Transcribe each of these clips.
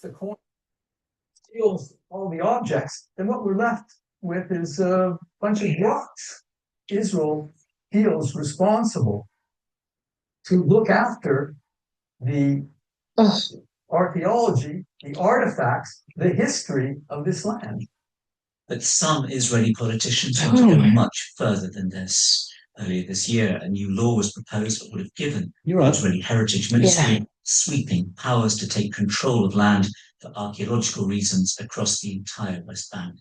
the coin, steals all the objects, then what we're left with is a bunch of rocks. Israel feels responsible to look after the archaeology, the artifacts, the history of this land. But some Israeli politicians want to go much further than this. Earlier this year, a new law was proposed that would have given the Israeli Heritage Ministry sweeping powers to take control of land for archaeological reasons across the entire West Bank.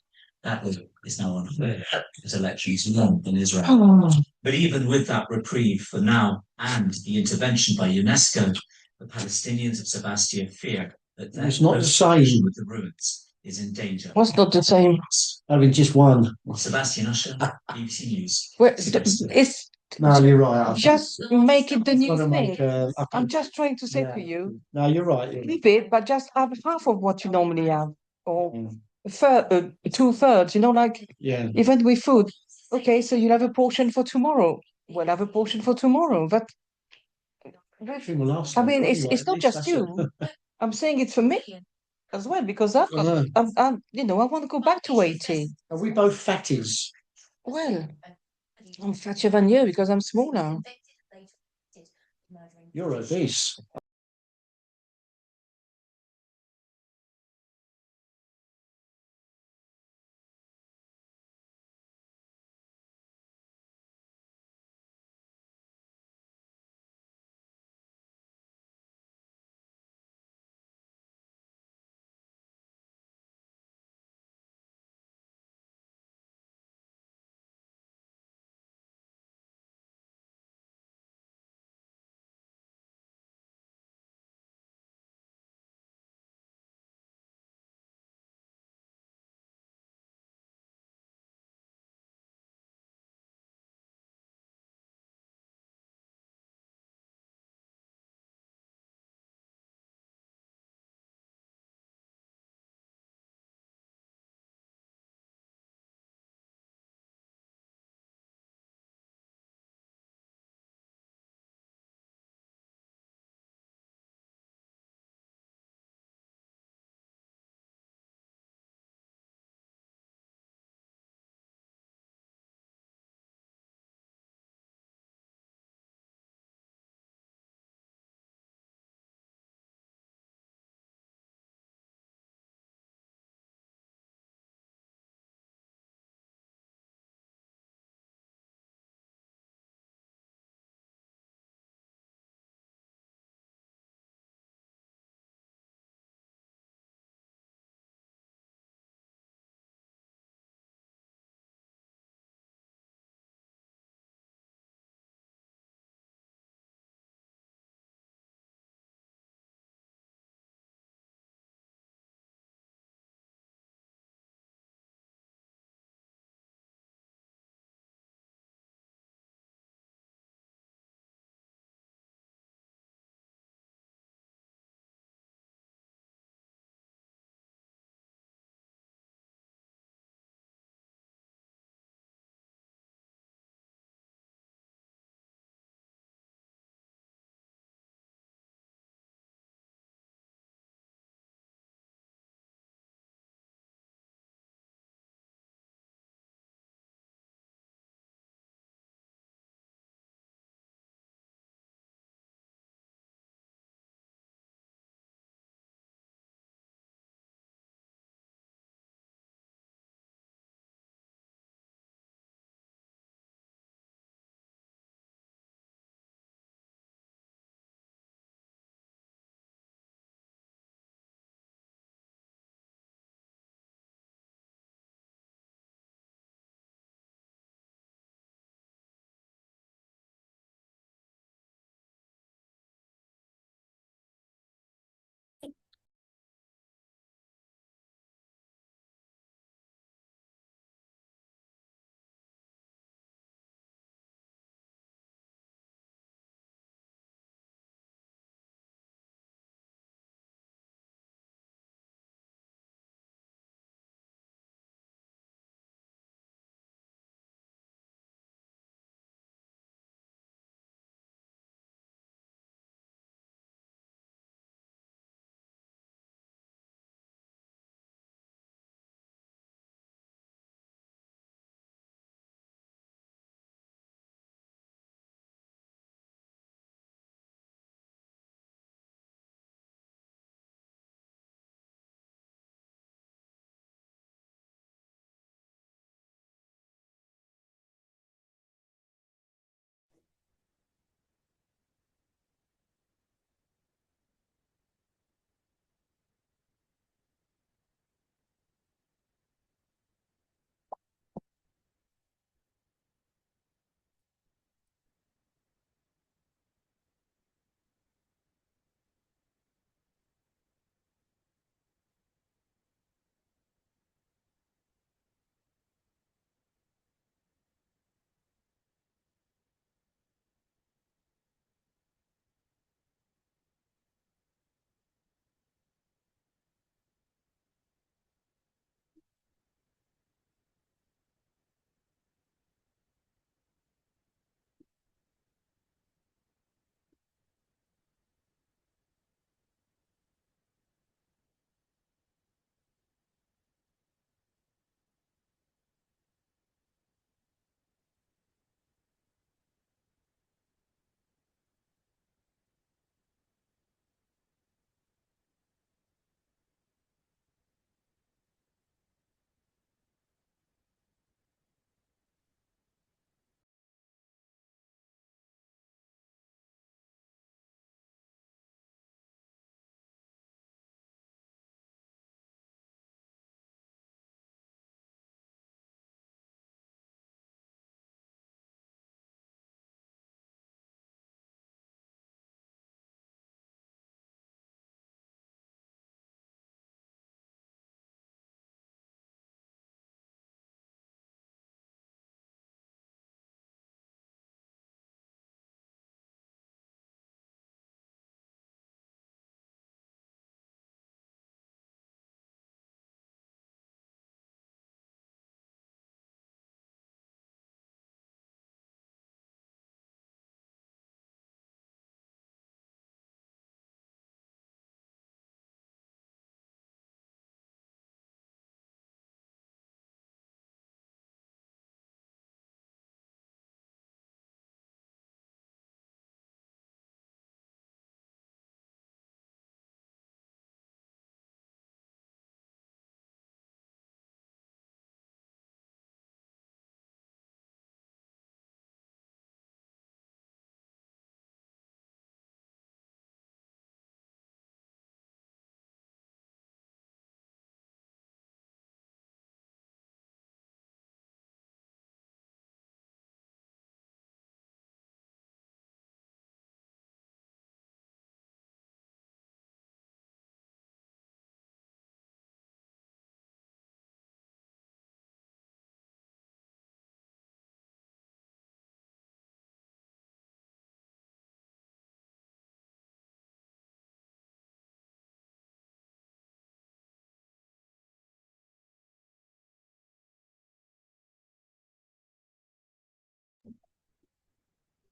That law is now on hold as elections won in Israel. But even with that reprieve for now and the intervention by UNESCO, the Palestinians of Sebastia fear that their it's not the same with the ruins is in danger. What's not the same? Having just one. Sebastian Usher, BBC News. Well, it's No, you're right. just make it the new Gotta thing. make, I'm just trying to say Yeah. to you, No, you're right. leave it, but just have half of what you normally have, or Mm. two-thirds. Like Yeah. even with food. Okay, so you'll have a portion for tomorrow. We'll have a portion for tomorrow. But Everything will last I mean, longer it's anyway, it's at not least just that's you. I'm saying it for me as well because I've I got, know. I want to go back to 18. Are we both fatties? Well, I'm fatter than you because I'm smaller. You're obese.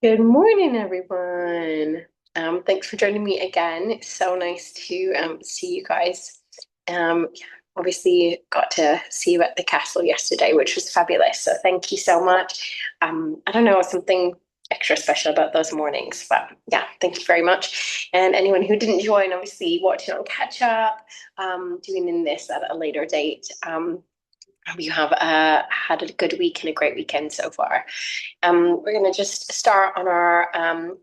Good morning, everyone. Thanks for joining me again. It's so nice to see you guys. Yeah, obviously got to see you at the castle yesterday, which was fabulous. So thank you so much. I don't know, something extra special about those mornings, but yeah, thank you very much. And anyone who didn't join, obviously watching on catch up, doing in this at a later date. Hope you have had a good week and a great weekend so far. We're going to just start on our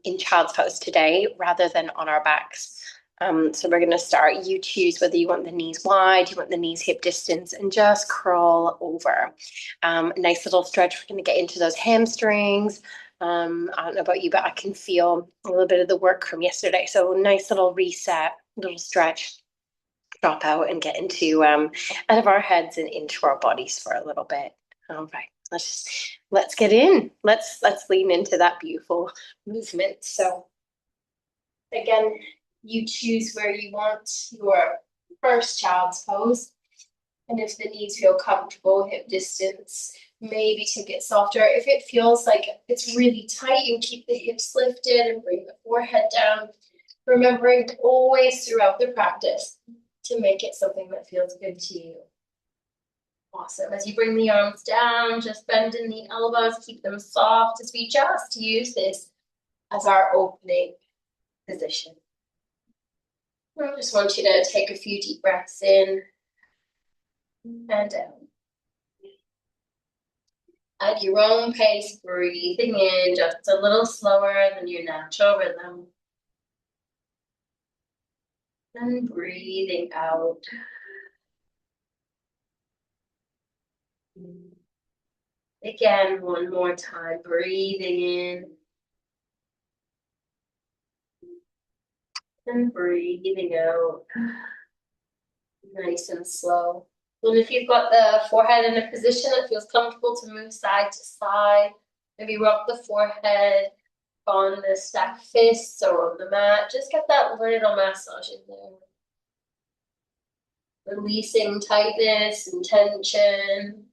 in child's pose today rather than on our backs. So we're going to start. You choose whether you want the knees wide, you want the knees hip distance, and just crawl over. Nice little stretch. We're going to get into those hamstrings. I don't know about you, but I can feel a little bit of the work from yesterday. So nice little reset, little stretch, drop out and get into out of our heads and into our bodies for a little bit. All right, let's get in. Let's lean into that beautiful movement. So again, you choose where you want your first child's pose. And if the knees feel comfortable, hip distance, maybe take it softer. If it feels like it's really tight, you keep the hips lifted and bring the forehead down. Remembering always throughout the practice to make it something that feels good to you. Awesome. As you bring the arms down, just bend in the elbows, keep them soft as we just use this as our opening position. I just want you to take a few deep breaths in and down. At your own pace, breathing in just a little slower than your natural rhythm. And breathing out. Again, one more time, breathing in. And breathing out. Nice and slow. And if you've got the forehead in a position that feels comfortable to move side to side, maybe rock the forehead on the stacked fists or on the mat. Just get that little massage in there. Releasing tightness and tension.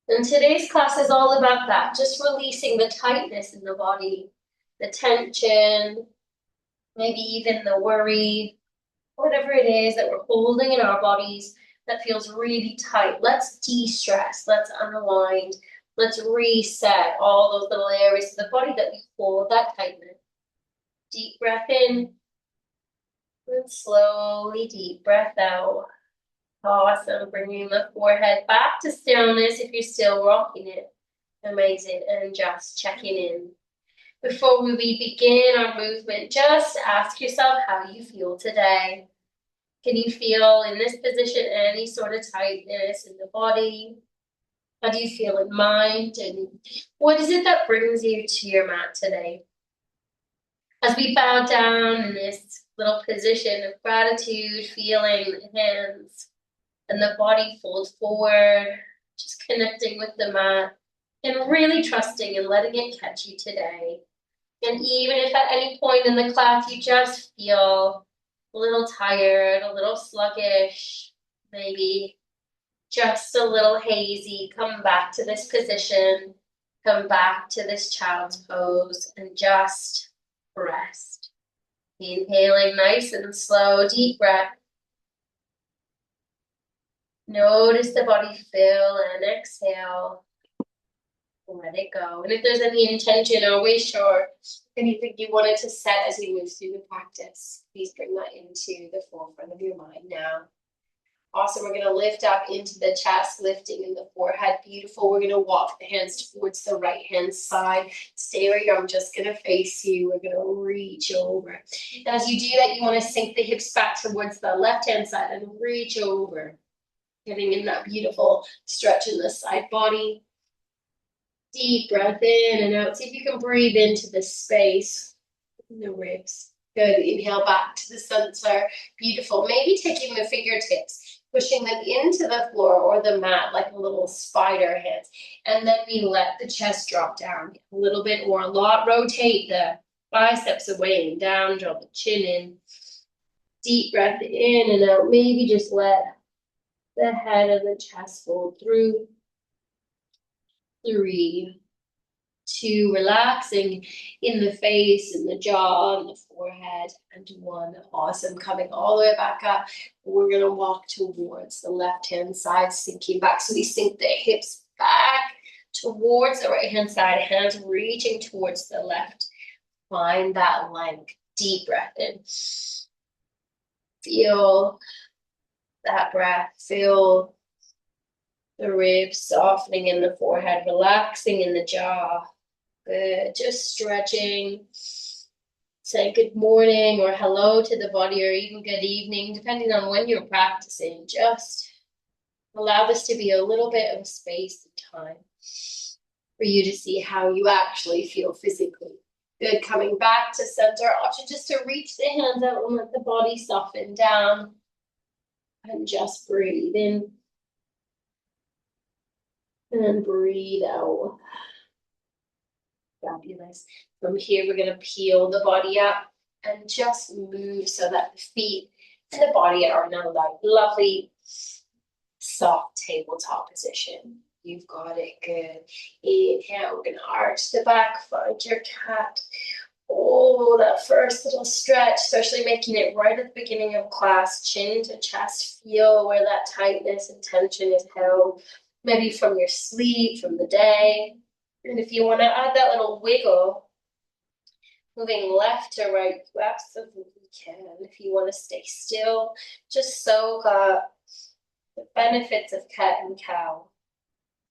And today's class is all about that, just releasing the tightness in the body, the tension, maybe even the worry, whatever it is that we're holding in our bodies that feels really tight. Let's de-stress, let's unwind, let's reset all those little areas of the body that we hold that tightness. Deep breath in, and slowly deep breath out. Awesome. Bringing the forehead back to stillness if you're still rocking it. Amazing. And just checking in. Before we begin our movement, just ask yourself how you feel today. Can you feel in this position any sort of tightness in the body? How do you feel in mind? And what is it that brings you to your mat today? As we bow down in this little position of gratitude, feeling the hands and the body fold forward, just connecting with the mat and really trusting and letting it catch you today. And even if at any point in the class you just feel a little tired, a little sluggish, maybe just a little hazy, come back to this position, come back to this child's pose and just rest. Inhaling nice and slow, deep breath. Notice the body fill and exhale. Let it go. And if there's any intention or wish or anything you wanted to set as you move through the practice, please bring that into the forefront of your mind now. Awesome. We're going to lift up into the chest, lifting in the forehead. Beautiful. We're going to walk the hands towards the right hand side. Stay where you are. I'm just going to face you. We're going to reach over. And as you do that, you want to sink the hips back towards the left hand side and reach over. Getting in that beautiful stretch in the side body. Deep breath in and out. See if you can breathe into the space in the ribs. Good. Inhale back to the center. Beautiful. Maybe taking the fingertips, pushing them into the floor or the mat like a little spider hands. And then we let the chest drop down a little bit or a lot. Rotate the biceps away and down. Draw the chin in. Deep breath in and out. Maybe just let the head of the chest fold through. 3, 2 relaxing in the face and the jaw and the forehead, and 1 awesome, coming all the way back up. We're going to walk towards the left hand side, sinking back, so we sink the hips back towards the right hand side, hands reaching towards the left. Find that length. Deep breath in. Feel that breath. Feel the ribs softening in the forehead, relaxing in the jaw. Good. Just stretching. Say good morning or hello to the body, or even good evening, depending on when you're practicing. Just allow this to be a little bit of space and time for you to see how you actually feel physically. Good. Coming back to center. Option just to reach the hands out and let the body soften down. And just breathe in. And breathe out. Fabulous. From here, we're going to peel the body up and just move so that the feet and the body are in a lovely, soft tabletop position. You've got it. Good. Inhale, we're going to arch the back, find your cat. Oh, that first little stretch, especially making it right at the beginning of class, chin to chest, feel where that tightness and tension is held, maybe from your sleep, from the day. And if you want to add that little wiggle, moving left to right, you absolutely can. If you want to stay still, just soak up the benefits of cat and cow.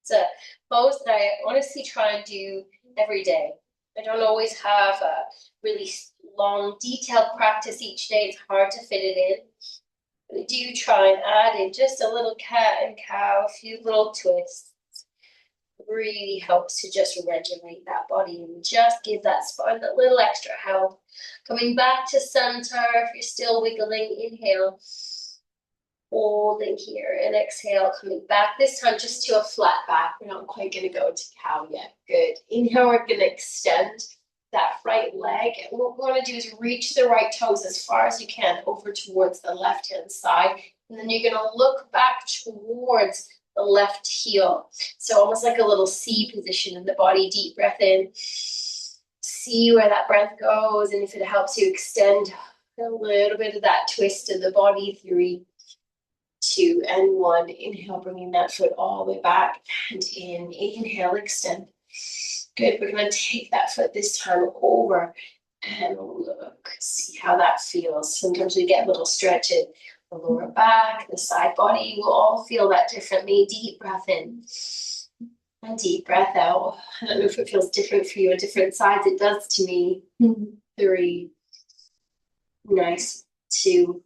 It's a pose that I honestly try and do every day. I don't always have a really long, detailed practice each day. It's hard to fit it in. But I do try and add in just a little cat and cow, a few little twists. It really helps to just regulate that body and just give that spine a little extra help. Coming back to center, if you're still wiggling, inhale. Holding here and exhale, coming back this time just to a flat back. We're not quite going to go to cow yet. Good. Inhale, we're going to extend that right leg. And what we want to do is reach the right toes as far as you can over towards the left hand side. And then you're going to look back towards the left heel. So almost like a little C position in the body. Deep breath in. See where that breath goes. And if it helps you extend a little bit of that twist of the body. 3, 2, and 1. Inhale, bringing that foot all the way back and in. Inhale, extend. Good. We're going to take that foot this time over and look. See how that feels. Sometimes we get a little stretch in the lower back, the side body. We'll all feel that differently. Deep breath in and deep breath out. I don't know if it feels different for you at different sides. It does to me. 3. Nice. 2.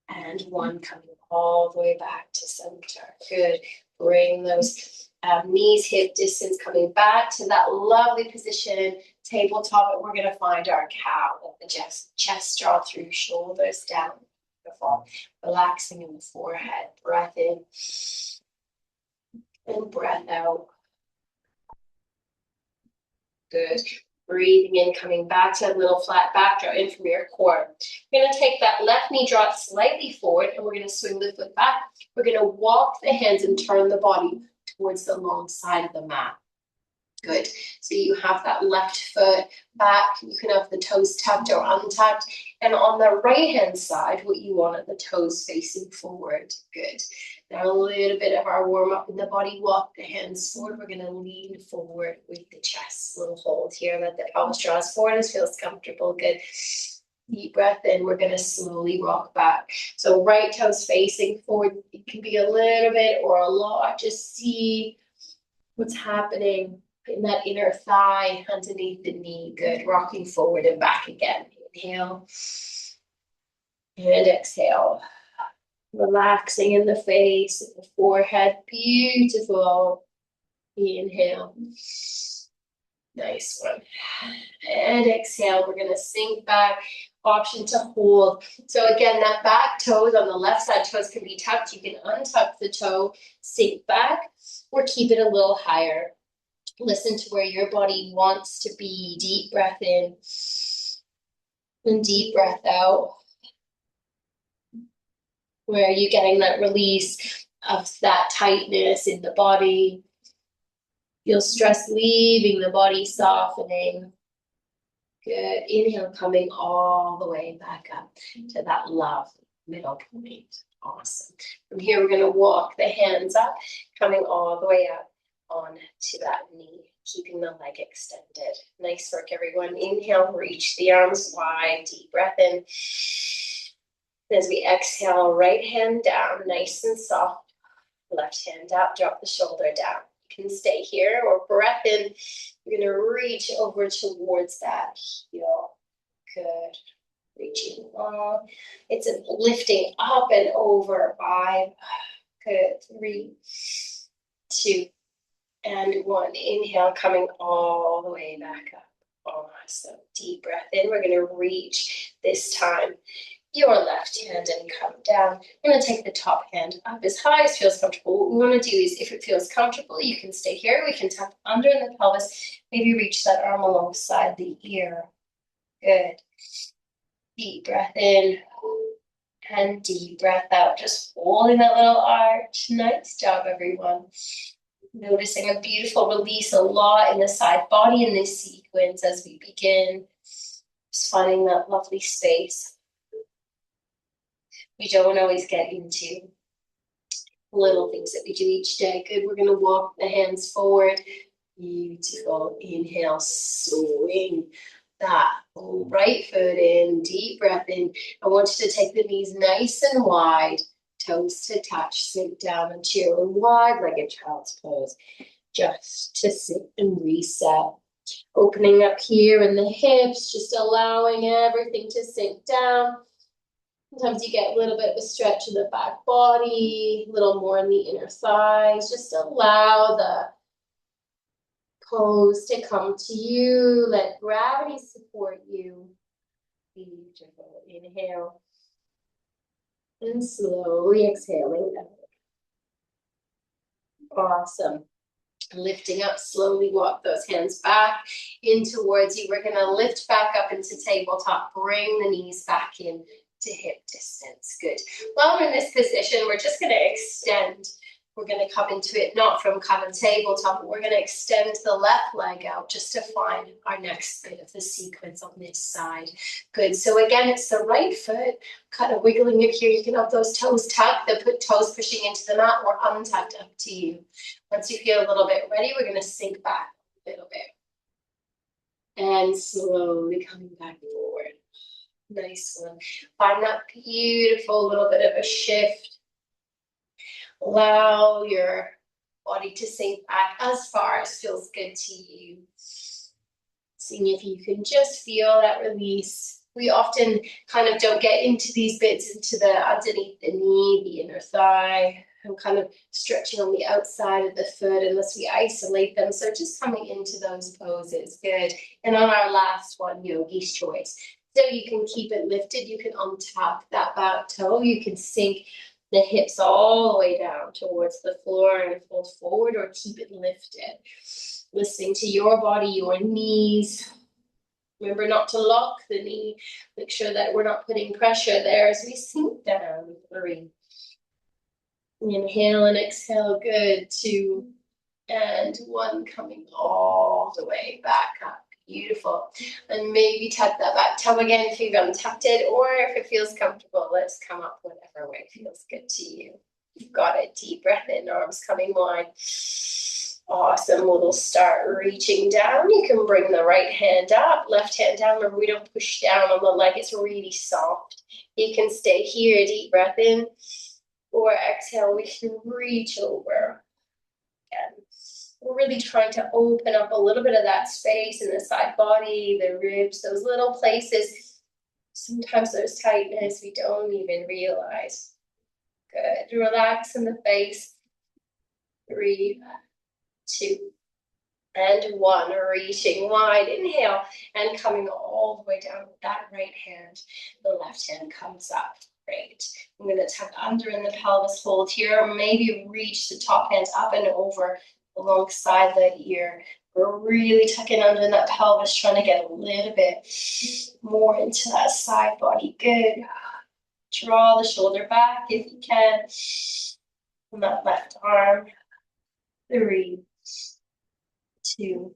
And 1, coming all the way back to center. Good. Bring those knees hip distance, coming back to that lovely position, tabletop, and we're going to find our cow. Let the chest draw through, shoulders down. Beautiful. Relaxing in the forehead. Breath in and breath out. Good. Breathing in, coming back to that little flat back, draw in from your core. We're going to take that left knee, draw it slightly forward, and we're going to swing the foot back. We're going to walk the hands and turn the body towards the long side of the mat. Good. So you have that left foot back. You can have the toes tucked or untucked. And on the right-hand side, what you want are the toes facing forward. Good. Now a little bit of our warm-up in the body. Walk the hands forward. We're going to lean forward with the chest. Little hold here. Let the pelvis draws forward as feels comfortable. Good. Deep breath in. We're going to slowly rock back. So right toes facing forward. It can be a little bit or a lot. Just see what's happening in that inner thigh underneath the knee. Good. Rocking forward and back again. Inhale and exhale. Relaxing in the face, the forehead. Beautiful. Inhale. Nice one. And exhale. We're going to sink back. Option to hold. So again, that back toes on the left side toes can be tucked. You can untuck the toe, sink back, or keep it a little higher. Listen to where your body wants to be. Deep breath in and deep breath out. Where are you getting that release of that tightness in the body? Feel stress leaving the body, softening. Good. Inhale, coming all the way back up to that love middle point. Awesome. From here, we're going to walk the hands up, coming all the way up onto that knee, keeping the leg extended. Nice work, everyone. Inhale, reach the arms wide. Deep breath in. As we exhale, right hand down, nice and soft. Left hand up, drop the shoulder down. You can stay here or breath in. You're going to reach over towards that heel. Good. Reaching long. It's a lifting up and over. 5. Good. 3, 2, and 1. Inhale, coming all the way back up. Awesome. Deep breath in. We're going to reach this time your left hand and come down. I'm going to take the top hand up as high as feels comfortable. What we want to do is, if it feels comfortable, you can stay here. We can tuck under in the pelvis. Maybe reach that arm alongside the ear. Good. Deep breath in and deep breath out. Just holding that little arch. Nice job, everyone. Noticing a beautiful release a lot in the side body in this sequence as we begin. Just finding that lovely space. We don't always get into little things that we do each day. Good. We're going to walk the hands forward. Beautiful. Inhale, swing that right foot in. Deep breath in. I want you to take the knees nice and wide. Toes to touch. Sink down and chill. And wide-legged child's pose. Just to sit and reset. Opening up here in the hips. Just allowing everything to sink down. Sometimes you get a little bit of a stretch in the back body, a little more in the inner thighs. Just allow the pose to come to you. Let gravity support you. Beautiful. Inhale. And slowly exhaling out. Awesome. Lifting up, slowly walk those hands back in towards you. We're going to lift back up into tabletop. Bring the knees back in to hip distance. Good. While we're in this position, we're just going to extend. We're going to come into it not from kind of tabletop, but we're going to extend the left leg out just to find our next bit of the sequence on this side. Good. So again, it's the right foot kind of wiggling it here. You can have those toes tucked, the toes pushing into the mat, or untucked, up to you. Once you feel a little bit ready, we're going to sink back a little bit. And slowly coming back forward. Nice one. Find that beautiful little bit of a shift. Allow your body to sink back as far as feels good to you. Seeing if you can just feel that release. We often kind of don't get into these bits, into the underneath the knee, the inner thigh. I'm kind of stretching on the outside of the foot unless we isolate them. So just coming into those poses. Good. And on our last one, yogi's choice. So you can keep it lifted. You can untap that back toe. You can sink the hips all the way down towards the floor and fold forward, or keep it lifted. Listening to your body, your knees. Remember not to lock the knee. Make sure that we're not putting pressure there as we sink down. 3. Inhale and exhale. Good. 2 and 1. Coming all the way back up. Beautiful. And maybe tuck that back toe again if you've untucked it, or if it feels comfortable, let's come up whatever way feels good to you. You've got it. Deep breath in, arms coming wide. Awesome. We'll start reaching down. You can bring the right hand up, left hand down. Remember, we don't push down on the leg. It's really soft. You can stay here. Deep breath in, or exhale. We can reach over. Again. We're really trying to open up a little bit of that space in the side body, the ribs, those little places. Sometimes there's tightness we don't even realize. Good. Relax in the face. 3, 2, and 1. Reaching wide. Inhale and coming all the way down with that right hand. The left hand comes up. Great. I'm going to tuck under in the pelvis, hold here. Maybe reach the top hands up and over alongside the ear. We're really tucking under in that pelvis, trying to get a little bit more into that side body. Good. Draw the shoulder back if you can. And that left arm. 3, 2,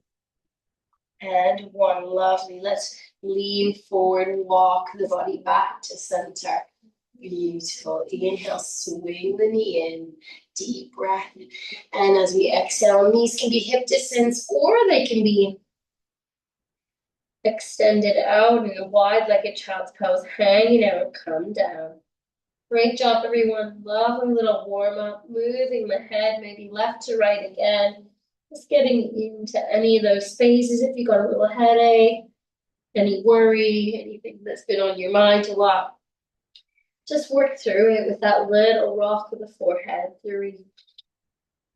and 1. Lovely. Let's lean forward and walk the body back to center. Beautiful. Inhale, swing the knee in. Deep breath. And as we exhale, knees can be hip distance or they can be extended out and wide like a child's pose. Hanging out, come down. Great job, everyone. Lovely little warm up. Moving the head, maybe left to right again. Just getting into any of those phases. If you got a little headache, any worry, anything that's been on your mind a lot, just work through it with that little rock of the forehead. 3,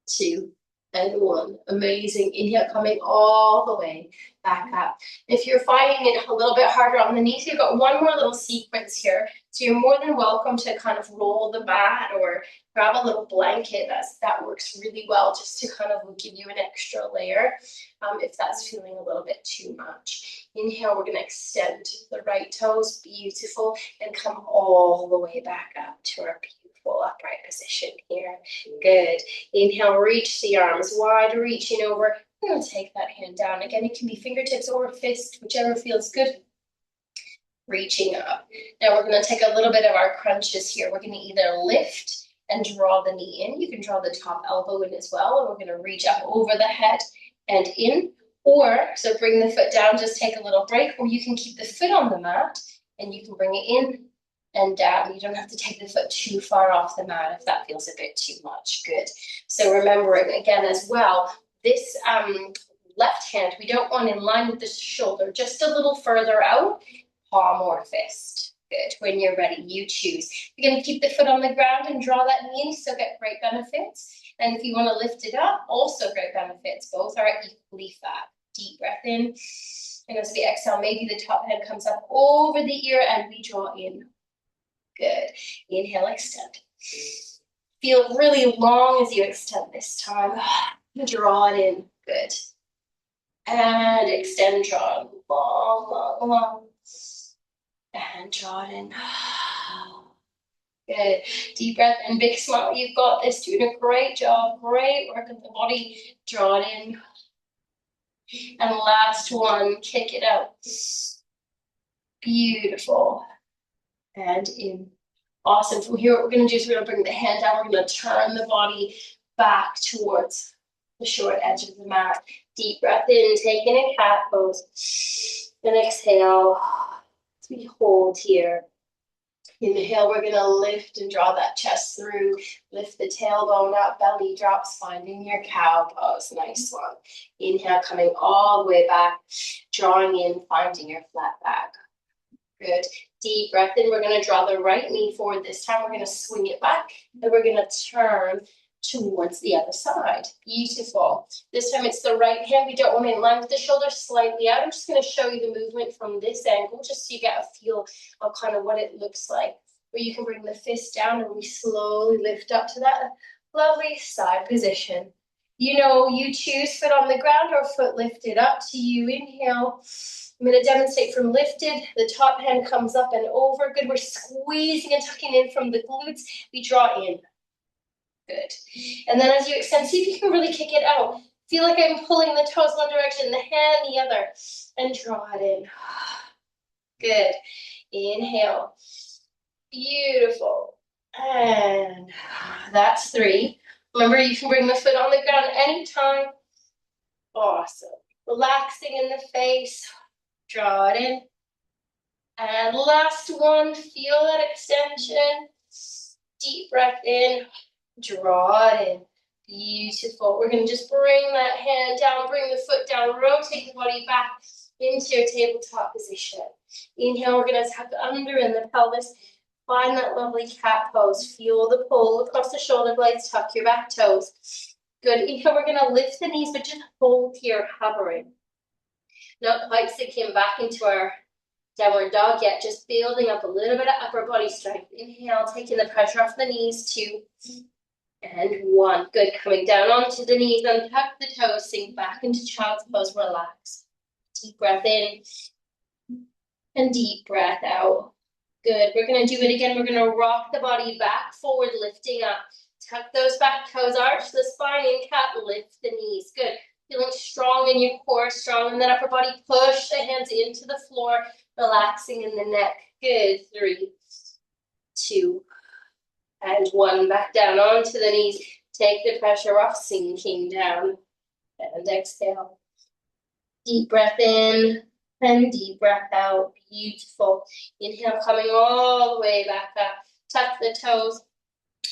2, and 1. Amazing. Inhale, coming all the way back up. If you're finding it a little bit harder on the knees, you've got one more little sequence here. So you're more than welcome to kind of roll the mat or grab a little blanket. That works really well just to kind of give you an extra layer if that's feeling a little bit too much. Inhale, we're going to extend the right toes, beautiful, and come all the way back up to our beautiful upright position here. Good. Inhale, reach the arms wide, reaching over. We're going to take that hand down. Again, it can be fingertips or fist, whichever feels good. Reaching up. Now we're going to take a little bit of our crunches here. We're going to either lift and draw the knee in. You can draw the top elbow in as well. And we're going to reach up over the head and in. Or, so bring the foot down, just take a little break. Or you can keep the foot on the mat and you can bring it in and down. You don't have to take the foot too far off the mat if that feels a bit too much. Good. So remembering again as well, this left hand, we don't want in line with the shoulder, just a little further out. Palm or fist. Good. When you're ready, you choose. You're going to keep the foot on the ground and draw that knee, so get great benefits. And if you want to lift it up, also great benefits. Both are equally fat. Deep breath in. And as we exhale, maybe the top head comes up over the ear and we draw in. Good. Inhale, extend. Feel really long as you extend this time. Draw it in. Good. And extend, draw long, long, long. And draw it in. Good. Deep breath and big smile. You've got this. Doing a great job. Great work of the body. Draw it in. And last one. Kick it out. Beautiful. And in. Awesome. From here, what we're going to do is we're going to bring the hand down. We're going to turn the body back towards the short edge of the mat. Deep breath in. Taking a cat pose. And exhale. We hold here. Inhale, we're going to lift and draw that chest through. Lift the tailbone up, belly drops, finding your cow pose. Nice one. Inhale, coming all the way back, drawing in, finding your flat back. Good. Deep breath in. We're going to draw the right knee forward. This time we're going to swing it back and we're going to turn towards the other side. Beautiful. This time it's the right hand. We don't want to line with the shoulder slightly out. I'm just going to show you the movement from this angle just so you get a feel of kind of what it looks like. Where you can bring the fist down and we slowly lift up to that lovely side position. You know, you choose foot on the ground or foot lifted up to you. Inhale. I'm going to demonstrate from lifted. The top hand comes up and over. Good. We're squeezing and tucking in from the glutes. We draw in. Good. And then as you extend, see if you can really kick it out. Feel like I'm pulling the toes one direction, the hand the other, and draw it in. Good. Inhale. Beautiful. And that's 3. Remember, you can bring the foot on the ground anytime. Awesome. Relaxing in the face. Draw it in. And last one, feel that extension. Deep breath in. Draw it in. Beautiful. We're going to just bring that hand down, bring the foot down, rotate the body back into your tabletop position. Inhale, we're going to tuck under in the pelvis. Find that lovely cat pose. Feel the pull across the shoulder blades. Tuck your back toes. Good. Inhale, we're going to lift the knees, but just hold here, hovering. Not quite sinking back into our downward dog yet. Just building up a little bit of upper body strength. Inhale, taking the pressure off the knees. 2. And 1. Good. Coming down onto the knees, untuck the toes, sink back into child's pose, relax. Deep breath in and deep breath out. Good. We're going to do it again. We're going to rock the body back, forward, lifting up. Tuck those back toes, arch the spine in cat, lift the knees. Good. Feeling strong in your core, strong in that upper body. Push the hands into the floor, relaxing in the neck. Good. 3, 2, and 1. Back down onto the knees. Take the pressure off, sinking down. And exhale. Deep breath in and deep breath out. Beautiful. Inhale, coming all the way back up. Tuck the toes.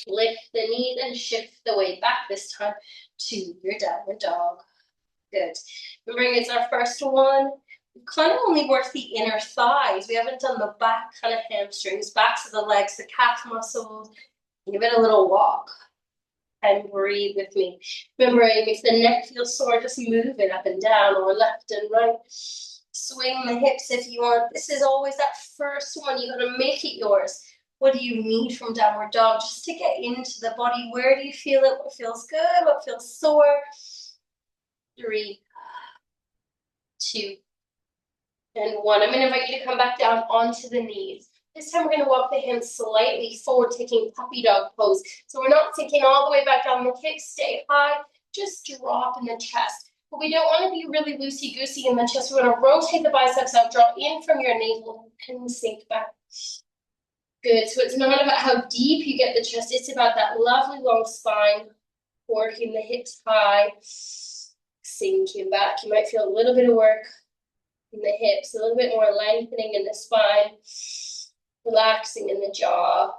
Lift the knees and shift the weight back this time to your downward dog. Good. Remembering it's our first one. We've kind of only worked the inner thighs. We haven't done the back kind of hamstrings, backs of the legs, the calf muscles. Give it a little walk and breathe with me. Remembering if the neck feels sore, just move it up and down or left and right. Swing the hips if you want. This is always that first one. You got to make it yours. What do you need from downward dog just to get into the body? Where do you feel it? What feels good? What feels sore? 3, 2, and 1. I'm going to invite you to come back down onto the knees. This time we're going to walk the hands slightly forward, taking puppy dog pose. So we're not sinking all the way back down the kicks. Stay high. Just drop in the chest. But we don't want to be really loosey-goosey in the chest. We're going to rotate the biceps out, draw in from your navel, and sink back. Good. So it's not about how deep you get the chest. It's about that lovely long spine, working the hips high, sinking back. You might feel a little bit of work in the hips, a little bit more lengthening in the spine, relaxing in the jaw.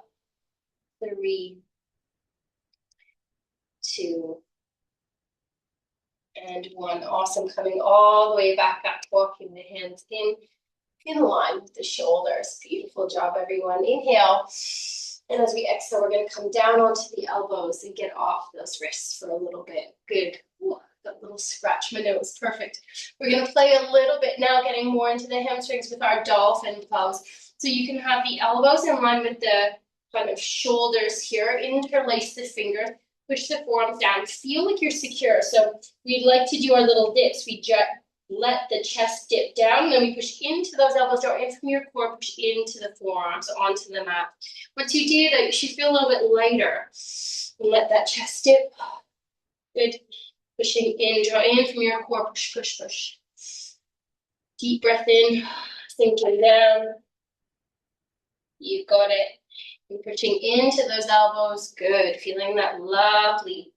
3, 2, and 1. Awesome. Coming all the way back up, walking the hands in line with the shoulders. Beautiful job, everyone. Inhale. And as we exhale, we're going to come down onto the elbows and get off those wrists for a little bit. Good. Ooh, that little scratch my nose. Perfect. We're going to play a little bit now, getting more into the hamstrings with our dolphin pose. So you can have the elbows in line with the kind of shoulders here. Interlace the fingers. Push the forearms down. Feel like you're secure. So we'd like to do our little dips. We let the chest dip down, then we push into those elbows, draw in from your core, push into the forearms, onto the mat. Once you do that, you should feel a little bit lighter. And let that chest dip. Good. Pushing in, draw in from your core, push, push, push. Deep breath in, sinking down. You got it. And pushing into those elbows. Good. Feeling that lovely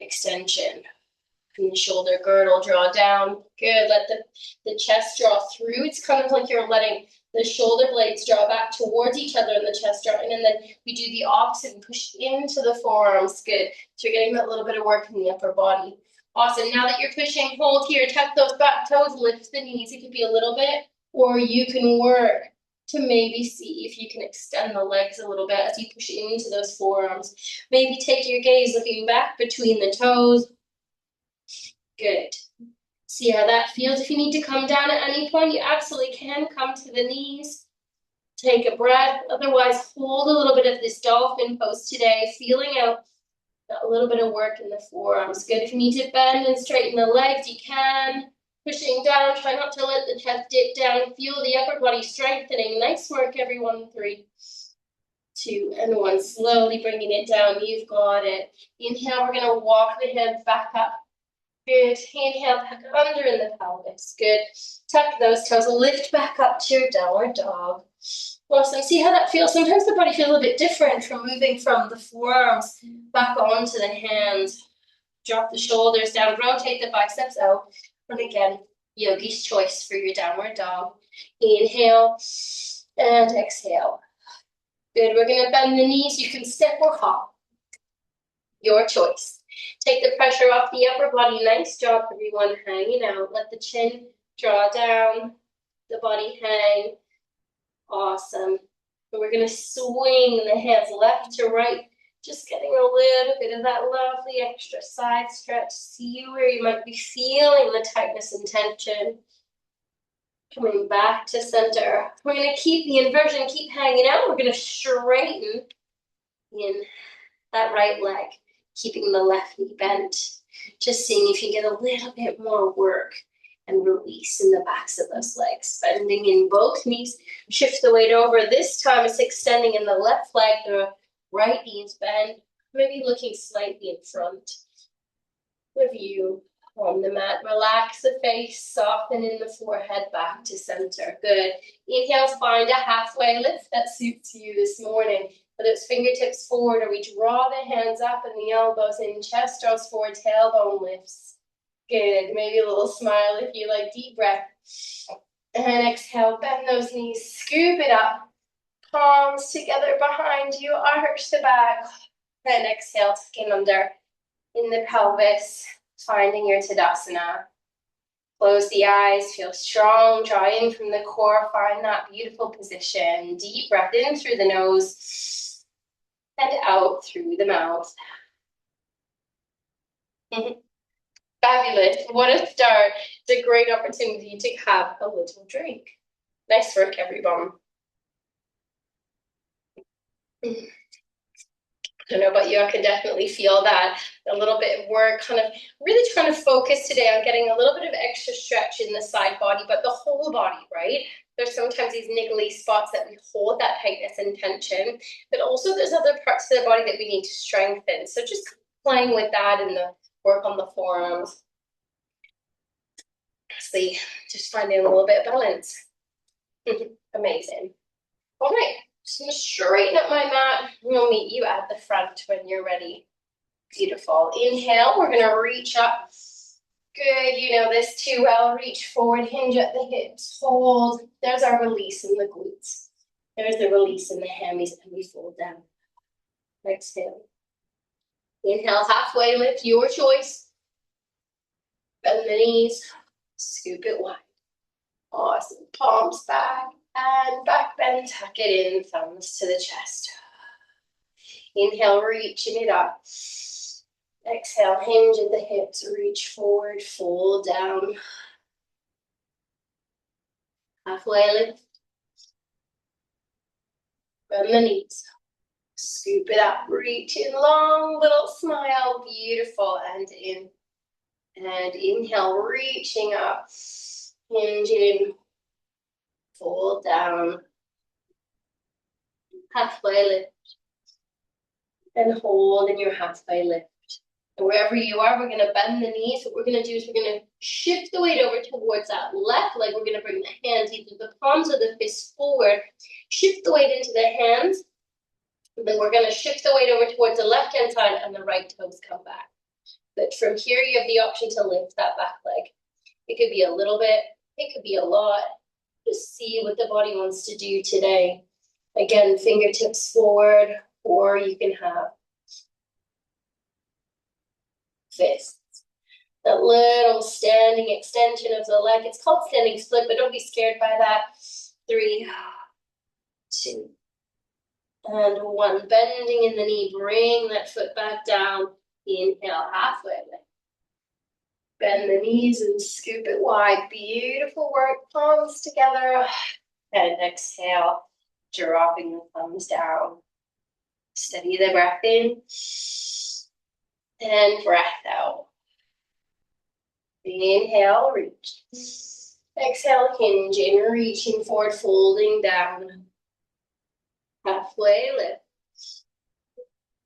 extension. From the shoulder girdle, draw down. Good. Let the chest draw through. It's kind of like you're letting the shoulder blades draw back towards each other and the chest draw in. And then we do the opposite and push into the forearms. Good. So you're getting that little bit of work in the upper body. Awesome. Now that you're pushing, hold here. Tuck those back toes. Lift the knees. It could be a little bit. Or you can work to maybe see if you can extend the legs a little bit as you push into those forearms. Maybe take your gaze looking back between the toes. Good. See how that feels. If you need to come down at any point, you absolutely can come to the knees. Take a breath. Otherwise, hold a little bit of this dolphin pose today, feeling out a little bit of work in the forearms. Good. If you need to bend and straighten the legs, you can. Pushing down. Try not to let the chest dip down. Feel the upper body strengthening. Nice work, everyone. 3, 2, and 1. Slowly bringing it down. You've got it. Inhale. We're going to walk the hands back up. Good. Inhale back under in the pelvis. Good. Tuck those toes. Lift back up to your downward dog. Awesome. See how that feels? Sometimes the body feels a bit different from moving from the forearms back onto the hands. Drop the shoulders down. Rotate the biceps out. And again, yogi's choice for your downward dog. Inhale and exhale. Good. We're going to bend the knees. You can step or hop. Your choice. Take the pressure off the upper body. Nice job, everyone. Hanging out. Let the chin draw down. The body hang. Awesome. And we're going to swing the hands left to right. Just getting a little bit of that lovely extra side stretch. See where you might be feeling the tightness and tension. Coming back to center. We're going to keep the inversion, keep hanging out. We're going to straighten in that right leg. Keeping the left knee bent. Just seeing if you get a little bit more work and release in the backs of those legs. Bending in both knees. Shift the weight over. This time it's extending in the left leg. The right knee is bent. Maybe looking slightly in front of you. On the mat, relax the face, soften in the forehead back to center. Good. Inhale, find a halfway lift that suits you this morning. Whether it's fingertips forward or we draw the hands up and the elbows in, chest draws forward, tailbone lifts. Good. Maybe a little smile if you like. Deep breath. And exhale, bend those knees, scoop it up. Palms together behind you, arch the back. And exhale, skin under in the pelvis, finding your Tadasana. Close the eyes, feel strong, draw in from the core, find that beautiful position. Deep breath in through the nose and out through the mouth. Fabulous. What a start. It's a great opportunity to have a little drink. Nice work, everyone. I don't know about you, I can definitely feel that a little bit of work, kind of really trying to focus today on getting a little bit of extra stretch in the side body, but the whole body, right? There's sometimes these niggly spots that we hold that tightness and tension, but also there's other parts of the body that we need to strengthen. So just playing with that and the work on the forearms. Honestly, just finding a little bit of balance. Amazing. All right. Just going to straighten up my mat. We'll meet you at the front when you're ready. Beautiful. Inhale, we're going to reach up. Good, you know this too well. Reach forward, hinge at the hips, hold. There's our release in the glutes. There's the release in the hammies, and we fold down. Exhale. Inhale, halfway lift, your choice. Bend the knees, scoop it wide. Awesome. Palms back. And back bend, tuck it in, thumbs to the chest. Inhale, reaching it up. Exhale, hinge at the hips, reach forward, fold down. Halfway lift. Bend the knees. Scoop it up, reach in, long little smile, beautiful, and in. And inhale, reaching up, hinge in. Fold down, halfway lift, and hold in your halfway lift. And wherever you are, we're going to bend the knees. What we're going to do is we're going to shift the weight over towards that left leg. We're going to bring the hands, either the palms or the fists forward. Shift the weight into the hands. And then we're going to shift the weight over towards the left-hand side and the right toes come back. But from here, you have the option to lift that back leg. It could be a little bit. It could be a lot. Just see what the body wants to do today. Again, fingertips forward, or you can have fists. That little standing extension of the leg. It's called standing split, but don't be scared by that. 3, 2, and 1. Bending in the knee, bring that foot back down. Inhale, halfway lift. Bend the knees and scoop it wide. Beautiful work. Palms together. And exhale, dropping the thumbs down. Steady the breath in. And breath out. Inhale, reach. Exhale, hinge in, reaching forward, folding down. Halfway lift.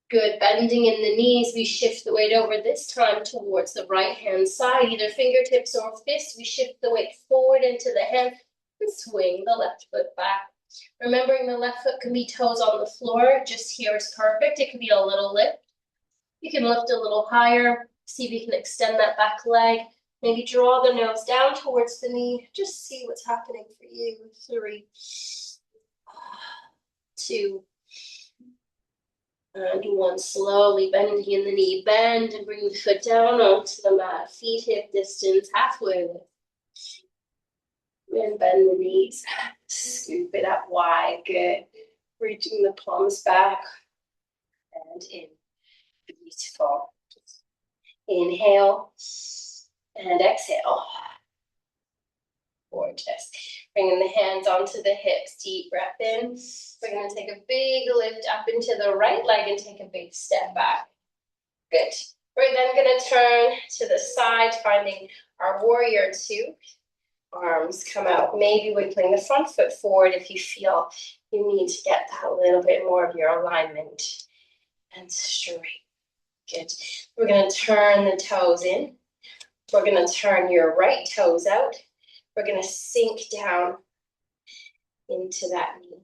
Good, bending in the knees, we shift the weight over, this time towards the right-hand side, either fingertips or fists. We shift the weight forward into the hand and swing the left foot back. Remembering the left foot can be toes on the floor, just here is perfect. It can be a little lift. You can lift a little higher, see if you can extend that back leg. Maybe draw the nose down towards the knee. Just see what's happening for you. 3, 2, and 1. Slowly bending in the knee. Bend and bring the foot down onto the mat. Feet hip distance, halfway lift. And bend the knees. Scoop it up wide. Good. Reaching the palms back and in. Beautiful. Inhale and exhale. Gorgeous. Bringing the hands onto the hips. Deep breath in. We're going to take a big lift up into the right leg and take a big step back. Good. We're then going to turn to the side, finding our warrior 2. Arms come out. Maybe wiggling the front foot forward if you feel you need to get that little bit more of your alignment. And straight. Good. We're going to turn the toes in. We're going to turn your right toes out. We're going to sink down into that knee.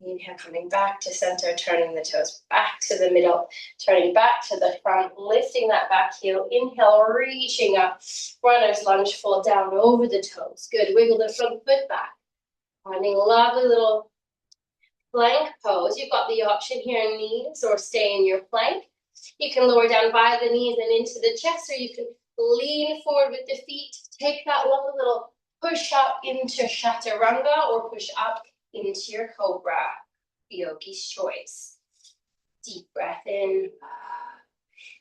Inhale, coming back to center, turning the toes back to the middle, turning back to the front, lifting that back heel. Inhale, reaching up. Runner's lunge, fall down over the toes. Good. Wiggle the front foot back. Finding a lovely little plank pose. You've got the option here in knees or stay in your plank. You can lower down by the knees and into the chest, or you can lean forward with the feet. Take that lovely little push up into chaturanga or push up into your cobra. Yogi's choice. Deep breath in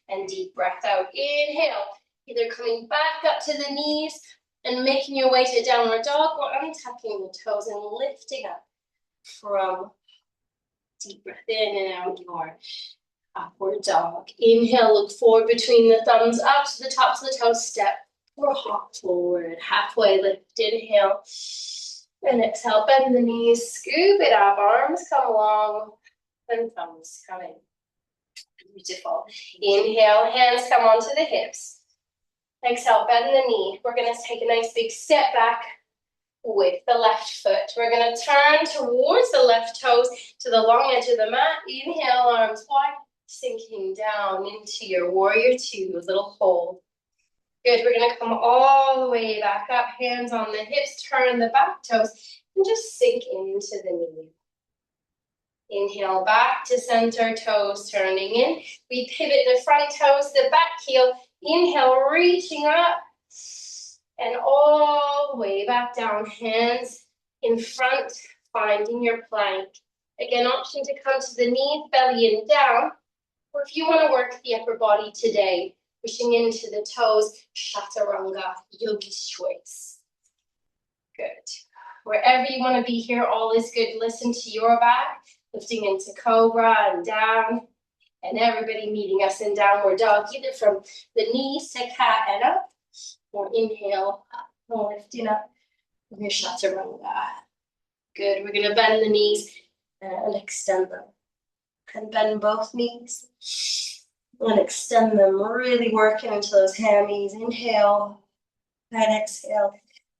and deep breath out. Inhale, either coming back up to the knees and making your way to downward dog, or untucking the toes and lifting up from deep breath in and out your upward dog. Inhale, look forward between the thumbs, up to the tops of the toes, step or hop forward. Halfway lift, inhale. And exhale, bend the knees, scoop it up, arms come along, and thumbs come in. Beautiful. Inhale, hands come onto the hips. Exhale, bend the knee. We're going to take a nice big step back with the left foot. We're going to turn towards the left toes to the long edge of the mat. Inhale, arms wide, sinking down into your warrior two, little hold. Good, we're going to come all the way back up, hands on the hips, turn the back toes, and just sink into the knee. Inhale, back to center, toes turning in. We pivot the front toes, the back heel. Inhale, reaching up, and all the way back down, hands in front, finding your plank. Again, option to come to the knees, belly and down, or if you want to work the upper body today, pushing into the toes, chaturanga, yogi's choice. Good. Wherever you want to be here, all is good. Listen to your back, lifting into cobra and down, and everybody meeting us in downward dog, either from the knees to cat and up, or inhale, up, lifting up, and your chaturanga. Good. We're going to bend the knees and extend them. And bend both knees. And extend them, really working into those hammies. Inhale and exhale.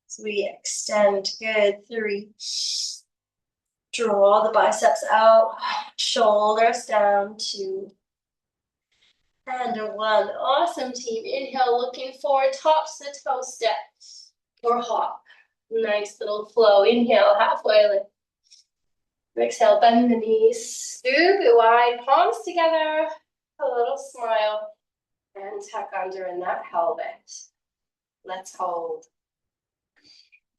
So we extend. Good. 3. Draw the biceps out. Shoulders down. 2. And 1. Awesome, team. Inhale, looking forward. Tops the toe step or hop. Nice little flow. Inhale, halfway lift. Exhale, bend the knees. Scoop it wide. Palms together. A little smile and tuck under in that pelvet. Let's hold.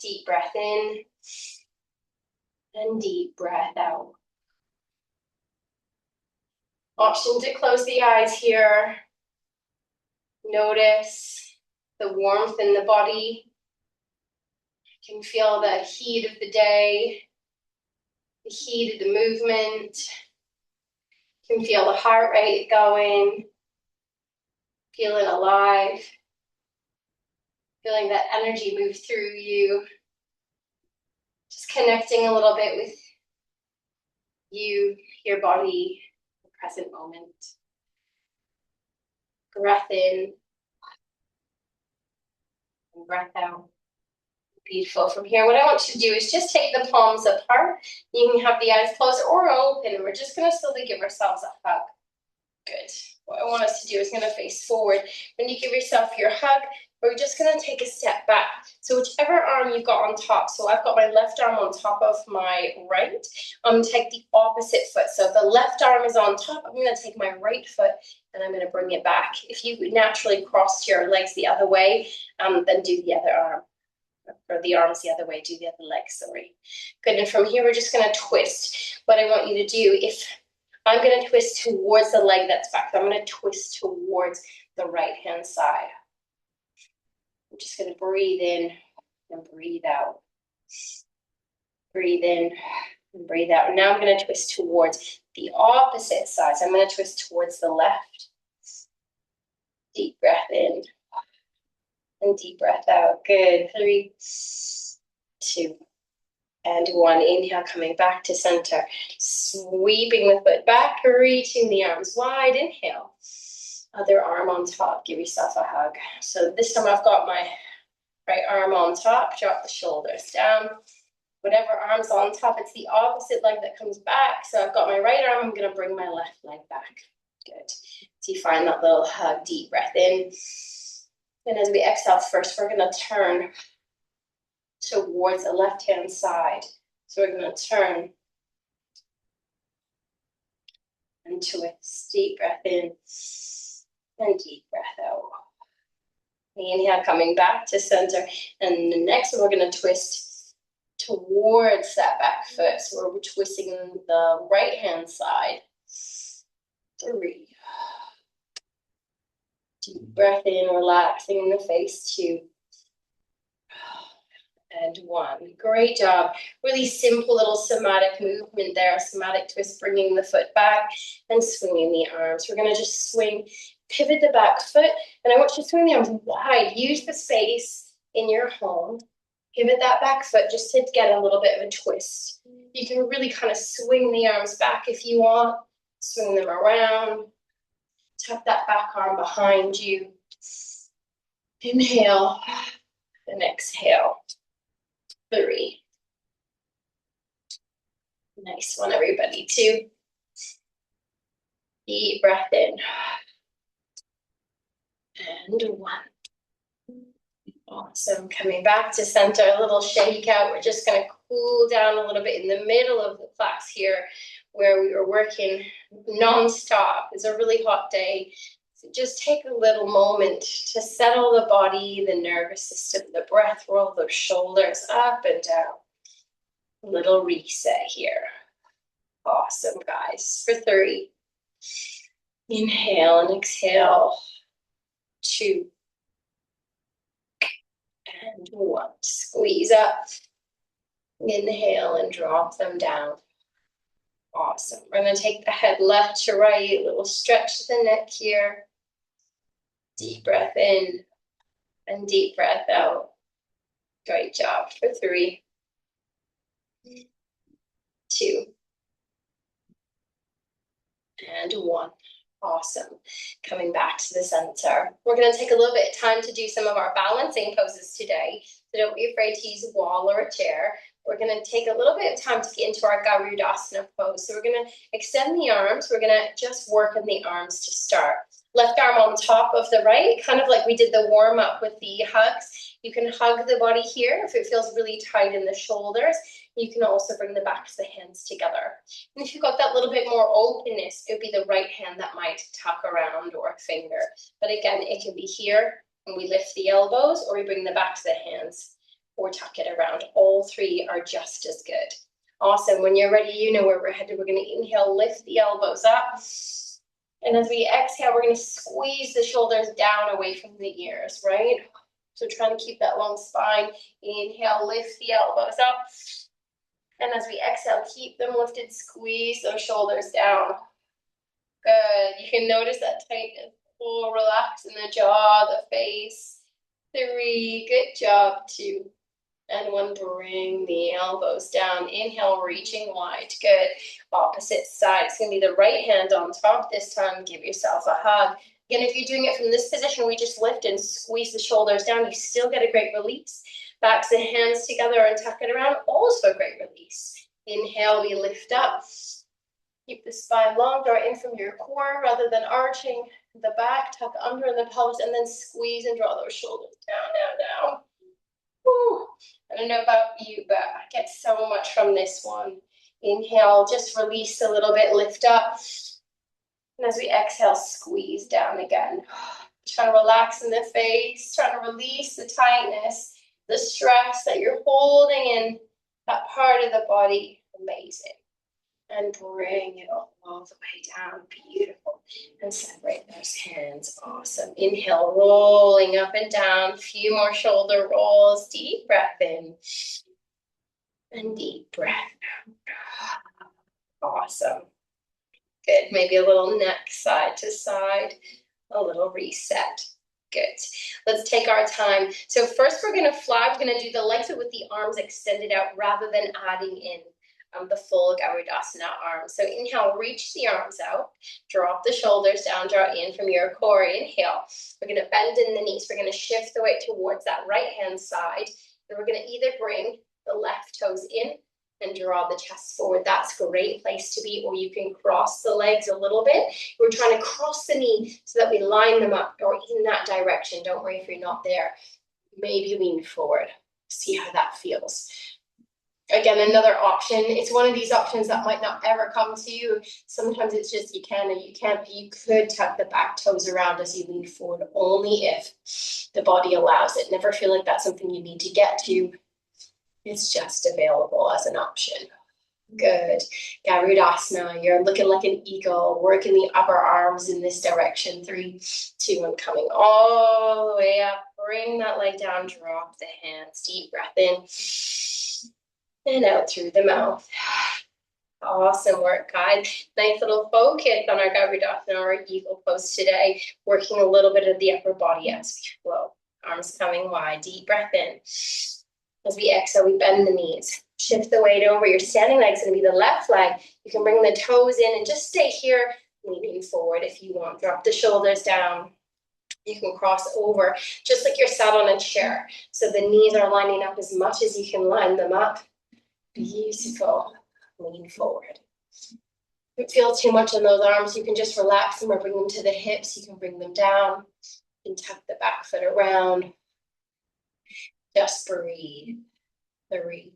Deep breath in and deep breath out. Option to close the eyes here. Notice the warmth in the body. You can feel the heat of the day, the heat of the movement. You can feel the heart rate going, feeling alive, feeling that energy move through you. Just connecting a little bit with you, your body, the present moment. Breath in and breath out. Beautiful. From here, what I want you to do is just take the palms apart. You can have the eyes closed or open. We're just going to slowly give ourselves a hug. Good. What I want us to do is going to face forward. When you give yourself your hug, we're just going to take a step back. So whichever arm you've got on top, so I've got my left arm on top of my right, I'm going to take the opposite foot. So if the left arm is on top, I'm going to take my right foot and I'm going to bring it back. If you naturally crossed your legs the other way, then do the other arm. Or the arms the other way, do the other leg, sorry. Good, and from here we're just going to twist. What I want you to do, if I'm going to twist towards the leg that's back, so I'm going to twist towards the right hand side. I'm just going to breathe in and breathe out. Breathe in and breathe out. And now I'm going to twist towards the opposite side. So I'm going to twist towards the left. Deep breath in. And deep breath out. Good. 3, 2, and 1. Inhale, coming back to center. Sweeping the foot back, reaching the arms wide. Inhale. Other arm on top, give yourself a hug. So this time I've got my right arm on top, drop the shoulders down. Whatever arm's on top, it's the opposite leg that comes back. So I've got my right arm, I'm gonna bring my left leg back. Good. So you find that little hug, deep breath in. And as we exhale first, we're gonna turn towards the left-hand side. So we're gonna turn and twist. Deep breath in and deep breath out. Inhale, coming back to center. And the next one, we're gonna twist towards that back foot. So we're twisting the right-hand side. 3. Deep breath in, relaxing in the face. 2. And 1. Great job. Really simple little somatic movement there. Somatic twist, bringing the foot back and swinging the arms. We're going to just swing, pivot the back foot, and I want you to swing the arms wide. Use the space in your home. Pivot that back foot just to get a little bit of a twist. You can really kind of swing the arms back if you want. Swing them around. Tuck that back arm behind you. Inhale and exhale. 3. Nice one, everybody. 2. Deep breath in. And 1. Awesome. Coming back to center, a little shake out. We're just going to cool down a little bit in the middle of the class here where we were working non-stop. It's a really hot day. So just take a little moment to settle the body, the nervous system, the breath, roll those shoulders up and down. A little reset here. Awesome, guys. For 3. Inhale and exhale. 2. And 1. Squeeze up. Inhale and drop them down. Awesome. We're going to take the head left to right. A little stretch to the neck here. Deep breath in and deep breath out. Great job. For 3. 2. And 1. Awesome. Coming back to the center. We're going to take a little bit of time to do some of our balancing poses today. So don't be afraid to use a wall or a chair. We're going to take a little bit of time to get into our Garudasana pose. So we're going to extend the arms. We're going to just work on the arms to start. Left arm on top of the right, kind of like we did the warm up with the hugs. You can hug the body here if it feels really tight in the shoulders. You can also bring the backs of the hands together. And if you've got that little bit more openness, it would be the right hand that might tuck around or a finger. But again, it can be here and we lift the elbows, or we bring the backs of the hands or tuck it around. All 3 are just as good. Awesome. When you're ready, you know where we're headed. We're going to inhale, lift the elbows up. And as we exhale, we're going to squeeze the shoulders down away from the ears, right? So trying to keep that long spine. Inhale, lift the elbows up. And as we exhale, keep them lifted, squeeze those shoulders down. Good. You can notice that tightness. 4, relax in the jaw, the face. 3, good job. 2. And 1, bring the elbows down. Inhale, reaching wide. Good. Opposite side. It's going to be the right hand on top this time. Give yourself a hug. Again, if you're doing it from this position, we just lift and squeeze the shoulders down. You still get a great release. Backs and hands together and tuck it around. Also a great release. Inhale, we lift up. Keep the spine long. Draw in from your core rather than arching the back. Tuck under in the pelvis and then squeeze and draw those shoulders down, down, down. Whew. I don't know about you, but I get so much from this one. Inhale, just release a little bit, lift up. And as we exhale, squeeze down again. Trying to relax in the face, trying to release the tightness, the stress that you're holding in that part of the body. Amazing. And bring it all the way down. Beautiful. And separate those hands. Awesome. Inhale, rolling up and down. A few more shoulder rolls. Deep breath in. And deep breath out. Awesome. Good. Maybe a little neck side to side. A little reset. Good. Let's take our time. So first we're going to fly. We're going to do the legs with the arms extended out rather than adding in the full Garudasana arm. So inhale, reach the arms out, drop the shoulders down, draw in from your core. Inhale, we're going to bend in the knees. We're going to shift the weight towards that right hand side. And we're going to either bring the left toes in and draw the chest forward. That's a great place to be, or you can cross the legs a little bit. We're trying to cross the knee so that we line them up or in that direction. Don't worry if you're not there. Maybe lean forward. See how that feels. Again, another option. It's one of these options that might not ever come to you. Sometimes it's just you can or you can't. But you could tuck the back toes around as you lean forward, only if the body allows it. Never feel like that's something you need to get to. It's just available as an option. Good. Garudasana, you're looking like an eagle, working the upper arms in this direction. 3, 2, 1, coming all the way up. Bring that leg down, drop the hands. Deep breath in and out through the mouth. Awesome work, guys. Nice little focus on our Garudasana or eagle pose today. Working a little bit of the upper body as we flow. Arms coming wide. Deep breath in. As we exhale, we bend the knees. Shift the weight over. Your standing leg is going to be the left leg. You can bring the toes in and just stay here, leaning forward if you want. Drop the shoulders down. You can cross over, just like you're sat on a chair. So the knees are lining up as much as you can line them up. Beautiful. Lean forward. If you feel too much on those arms, you can just relax them or bring them to the hips. You can bring them down. You can tuck the back foot around. Just breathe. 3.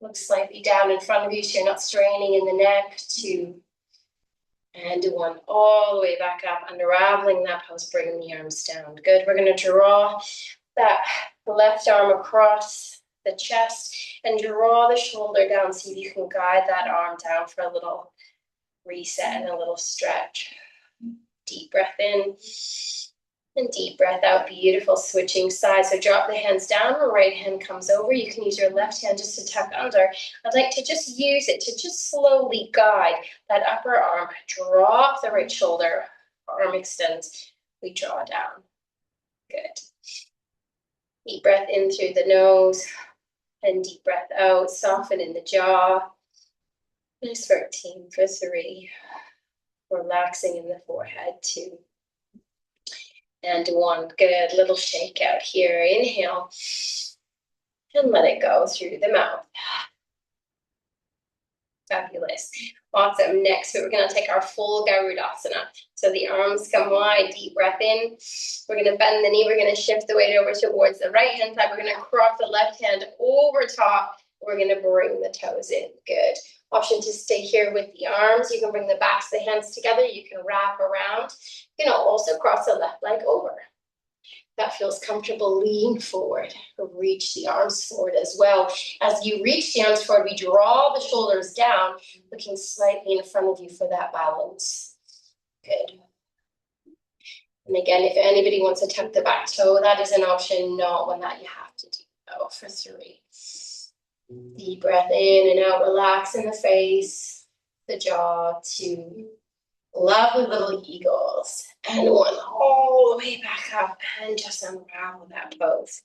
Look slightly down in front of you so you're not straining in the neck. 2. And 1. All the way back up, unraveling that pose, bringing the arms down. Good. We're going to draw that left arm across the chest and draw the shoulder down. See if you can guide that arm down for a little reset and a little stretch. Deep breath in. And deep breath out. Beautiful. Switching sides. So drop the hands down. The right hand comes over. You can use your left hand just to tuck under. I'd like to just use it to just slowly guide that upper arm. Drop the right shoulder. Arm extends. We draw down. Good. Deep breath in through the nose. And deep breath out. Soften in the jaw. Nice work, team, for 3. Relaxing in the forehead. 2. And 1. Good. Little shake out here. Inhale. And let it go through the mouth. Fabulous. Awesome. Next, we're going to take our full Garudasana. So the arms come wide. Deep breath in. We're going to bend the knee. We're going to shift the weight over towards the right hand side. We're going to cross the left hand over top. We're going to bring the toes in. Good. Option to stay here with the arms. You can bring the backs of the hands together. You can wrap around. You can also cross the left leg over. That feels comfortable. Lean forward. Reach the arms forward as well. As you reach the arms forward, we draw the shoulders down, looking slightly in front of you for that balance. Good. And again, if anybody wants to tuck the back toe, that is an option, not one that you have to do. Oh, for 3. Deep breath in and out. Relax in the face, the jaw. 2. Lovely little eagles. And 1. All the way back up and just unravel that pose.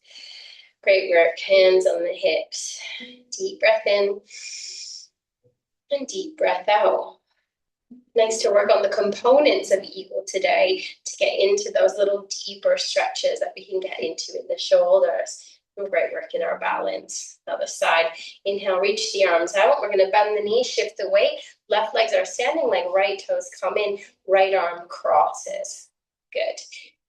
Great work. Hands on the hips. Deep breath in and deep breath out. Nice to work on the components of eagle today to get into those little deeper stretches that we can get into in the shoulders. Great work in our balance. Other side. Inhale, reach the arms out. We're going to bend the knees, shift the weight. Left legs are standing leg, right toes come in, right arm crosses. Good.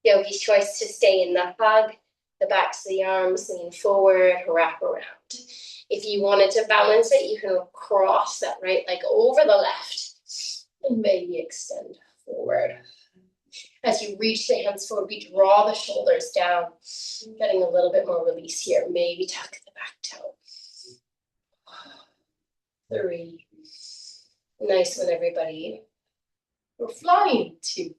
Yogi's choice to stay in the hug. The backs of the arms, lean forward, wrap around. If you wanted to balance it, you can cross that right leg over the left and maybe extend forward. As you reach the hands forward, we draw the shoulders down, getting a little bit more release here. Maybe tuck the back toe. 3. Nice one, everybody. We're flying. 2.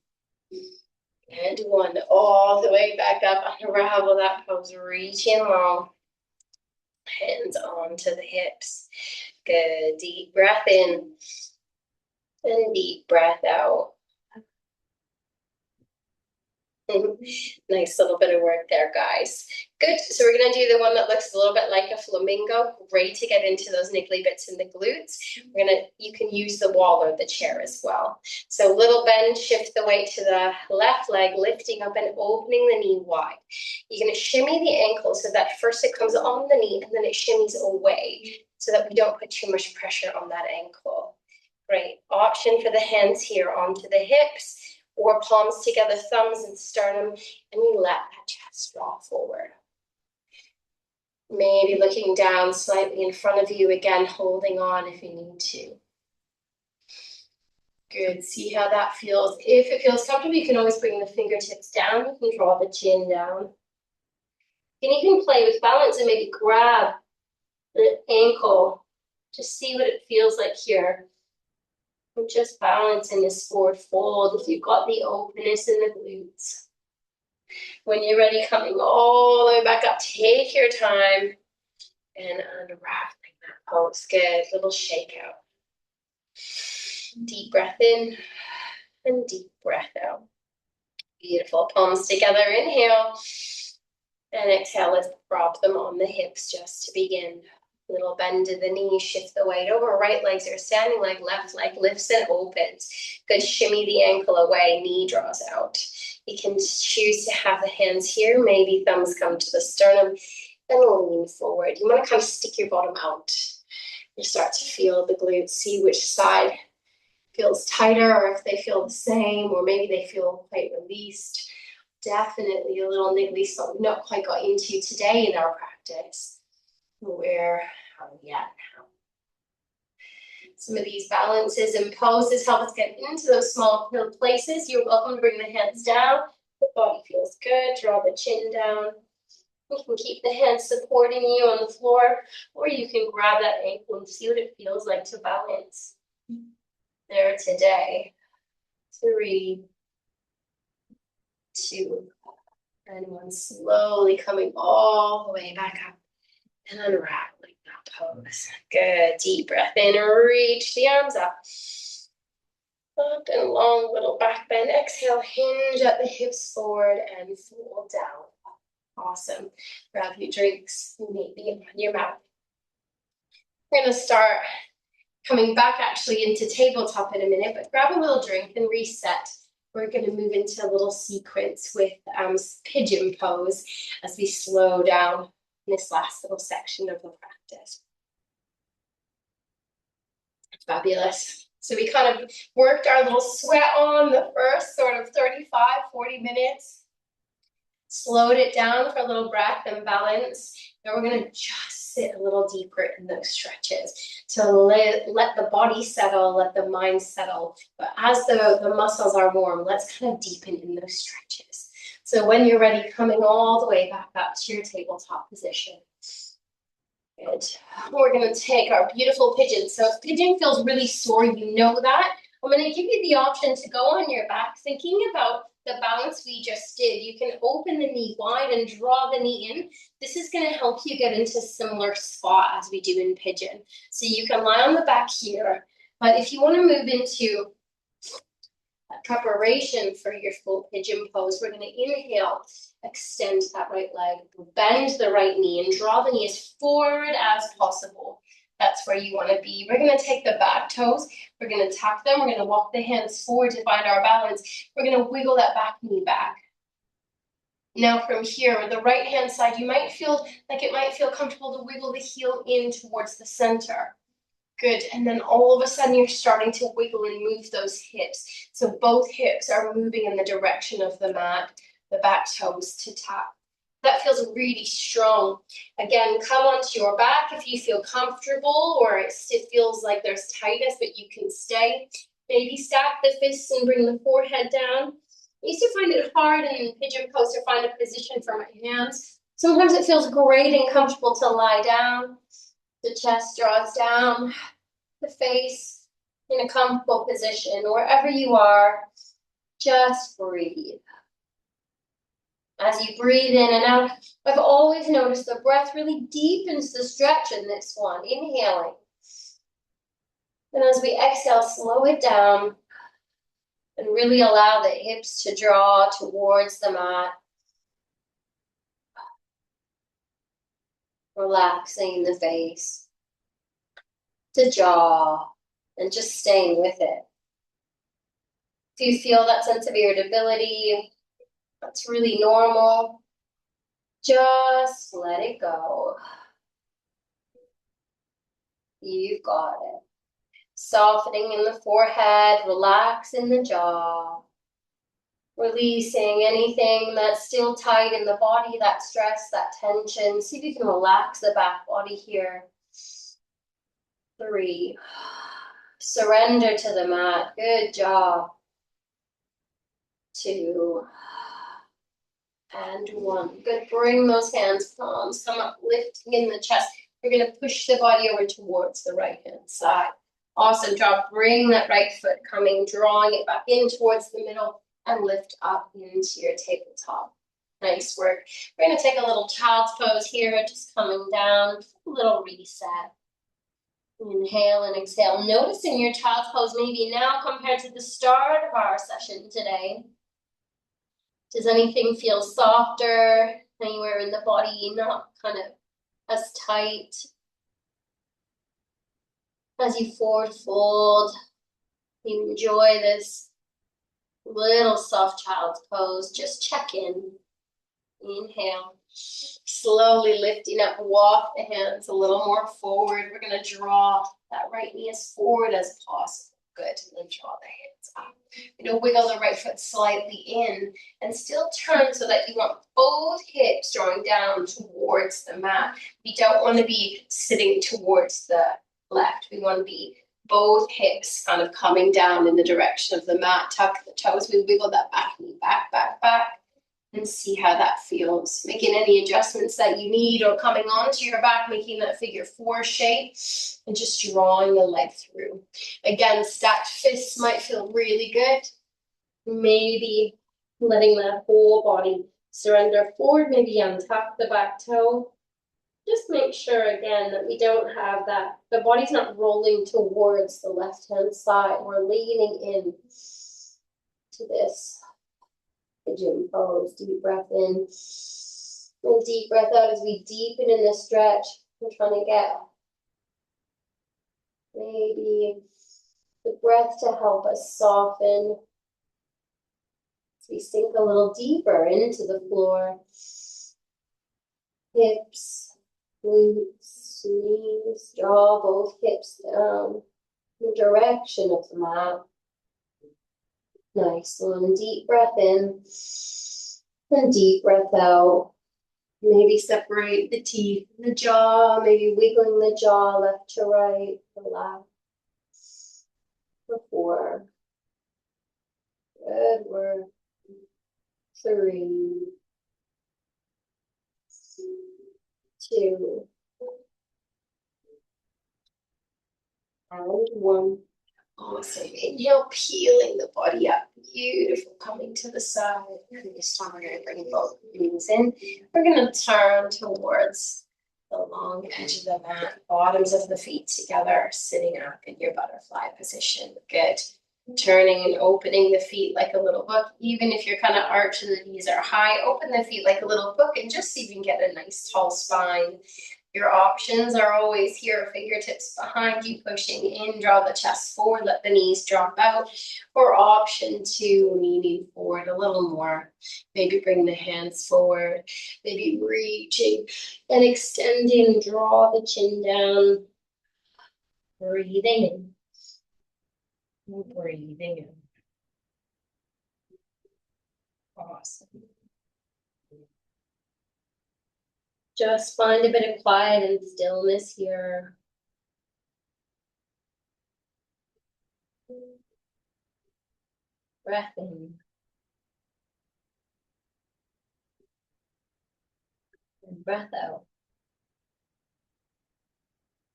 And 1. All the way back up. Unravel that pose. Reaching long. Hands onto the hips. Good. Deep breath in. And deep breath out. Nice little bit of work there, guys. Good. So we're going to do the one that looks a little bit like a flamingo. Great to get into those niggly bits in the glutes. You can use the wall or the chair as well. So little bend, shift the weight to the left leg, lifting up and opening the knee wide. You're going to shimmy the ankle so that first it comes on the knee and then it shimmies away so that we don't put too much pressure on that ankle. Great. Option for the hands here onto the hips, or palms together, thumbs and sternum, and we let that chest draw forward. Maybe looking down slightly in front of you, again, holding on if you need to. Good, see how that feels. If it feels comfortable, you can always bring the fingertips down. You can draw the chin down. And you can play with balance and maybe grab the ankle. Just see what it feels like here. And just balance in this forward fold if you've got the openness in the glutes. When you're ready, coming all the way back up, take your time and unraveling that pose. Good, little shake out. Deep breath in and deep breath out. Beautiful, palms together, inhale. And exhale, let's drop them on the hips just to begin. Little bend to the knee, shift the weight over. Right legs are standing leg, left leg lifts and opens. Good, shimmy the ankle away, knee draws out. You can choose to have the hands here, maybe thumbs come to the sternum, and lean forward. You want to kind of stick your bottom out. You start to feel the glutes, see which side feels tighter, or if they feel the same, or maybe they feel quite released. Definitely a little niggly spot we've not quite got into today in our practice. Where are we at now? Some of these balances and poses help us get into those small places. You're welcome to bring the hands down. The body feels good. Draw the chin down. You can keep the hands supporting you on the floor, or you can grab that ankle and see what it feels like to balance there today. 3, 2, and 1. Slowly coming all the way back up and unraveling that pose. Good. Deep breath in. Reach the arms up. Up and long little back bend. Exhale. Hinge at the hips forward and fold down. Awesome. Grab your drinks, maybe on your mat. We're going to start coming back actually into tabletop in a minute, but grab a little drink and reset. We're going to move into a little sequence with pigeon pose as we slow down in this last little section of the practice. Fabulous. So we kind of worked our little sweat on the first sort of 35, 40 minutes. Slowed it down for a little breath and balance. Now we're going to just sit a little deeper in those stretches to let the body settle, let the mind settle. But as the muscles are warm, let's kind of deepen in those stretches. So when you're ready, coming all the way back up to your tabletop position. Good. We're going to take our beautiful pigeon. So if pigeon feels really sore, you know that. I'm going to give you the option to go on your back, thinking about the balance we just did. You can open the knee wide and draw the knee in. This is going to help you get into a similar spot as we do in pigeon. So you can lie on the back here, but if you want to move into a preparation for your full pigeon pose, we're going to inhale, extend that right leg, bend the right knee, and draw the knee as forward as possible. That's where you want to be. We're going to take the back toes. We're going to tuck them. We're going to walk the hands forward to find our balance. We're going to wiggle that back knee back. Now from here, the right hand side, you might feel like it might feel comfortable to wiggle the heel in towards the center. Good. And then all of a sudden you're starting to wiggle and move those hips. So both hips are moving in the direction of the mat, the back toes to tap. That feels really strong. Again, come onto your back if you feel comfortable, or it feels like there's tightness, but you can stay. Maybe stack the fists and bring the forehead down. I used to find it hard in pigeon pose to find a position for my hands. Sometimes it feels great and comfortable to lie down. The chest draws down, the face in a comfortable position. Wherever you are, just breathe. As you breathe in and out, I've always noticed the breath really deepens the stretch in this one. Inhaling. And as we exhale, slow it down And really allow the hips to draw towards the mat. Relaxing the face, the jaw, and just staying with it. If you feel that sense of irritability, that's really normal. Just let it go. You've got it. Softening in the forehead, relax in the jaw. Releasing anything that's still tight in the body, that stress, that tension. See if you can relax the back body here. 3. Surrender to the mat. Good job. 2. And 1. Good. Bring those hands, palms, come up, lifting in the chest. We're going to push the body over towards the right hand side. Awesome job. Bring that right foot coming, drawing it back in towards the middle and lift up into your tabletop. Nice work. We're going to take a little child's pose here, just coming down, a little reset. Inhale and exhale. Noticing your child's pose maybe now compared to the start of our session today. Does anything feel softer anywhere in the body, not kind of as tight? As you forward fold, you enjoy this little soft child's pose. Just check in. Inhale. Slowly lifting up, walk the hands a little more forward. We're going to draw that right knee as forward as possible. Good. And then draw the hands up. You're going to wiggle the right foot slightly in and still turn so that you want both hips drawing down towards the mat. We don't want to be sitting towards the left. We want to be both hips kind of coming down in the direction of the mat. Tuck the toes. We wiggle that back knee back, back, back. And see how that feels. Making any adjustments that you need or coming onto your back, making that figure 4 shape and just drawing the leg through. Again, stacked fists might feel really good. Maybe letting that whole body surrender forward, maybe untuck the back toe. Just make sure again that we don't have that, the body's not rolling towards the left-hand side. We're leaning in to this pigeon pose. Deep breath in and deep breath out as we deepen in the stretch. We're trying to get maybe the breath to help us soften as we sink a little deeper into the floor. Hips, glutes, knees, draw both hips down in the direction of the mat. Nice one. Deep breath in and deep breath out. Maybe separate the teeth, the jaw, maybe wiggling the jaw left to right, relax. 4. Good work. 3. 2. And 1. Awesome. Inhale, peeling the body up. Beautiful. Coming to the side. And this time we're going to bring both knees in. We're going to turn towards the long edge of the mat. Bottoms of the feet together, sitting up in your butterfly position. Good. Turning and opening the feet like a little book. Even if you're kind of arched and the knees are high, open the feet like a little book and just see if you can get a nice tall spine. Your options are always here, fingertips behind you, pushing in, draw the chest forward, let the knees drop out. Or option 2, leaning forward a little more. Maybe bring the hands forward, maybe reaching and extending, draw the chin down. Breathing in. Breathing in. Awesome. Just find a bit of quiet and stillness here. Breath in. And breath out.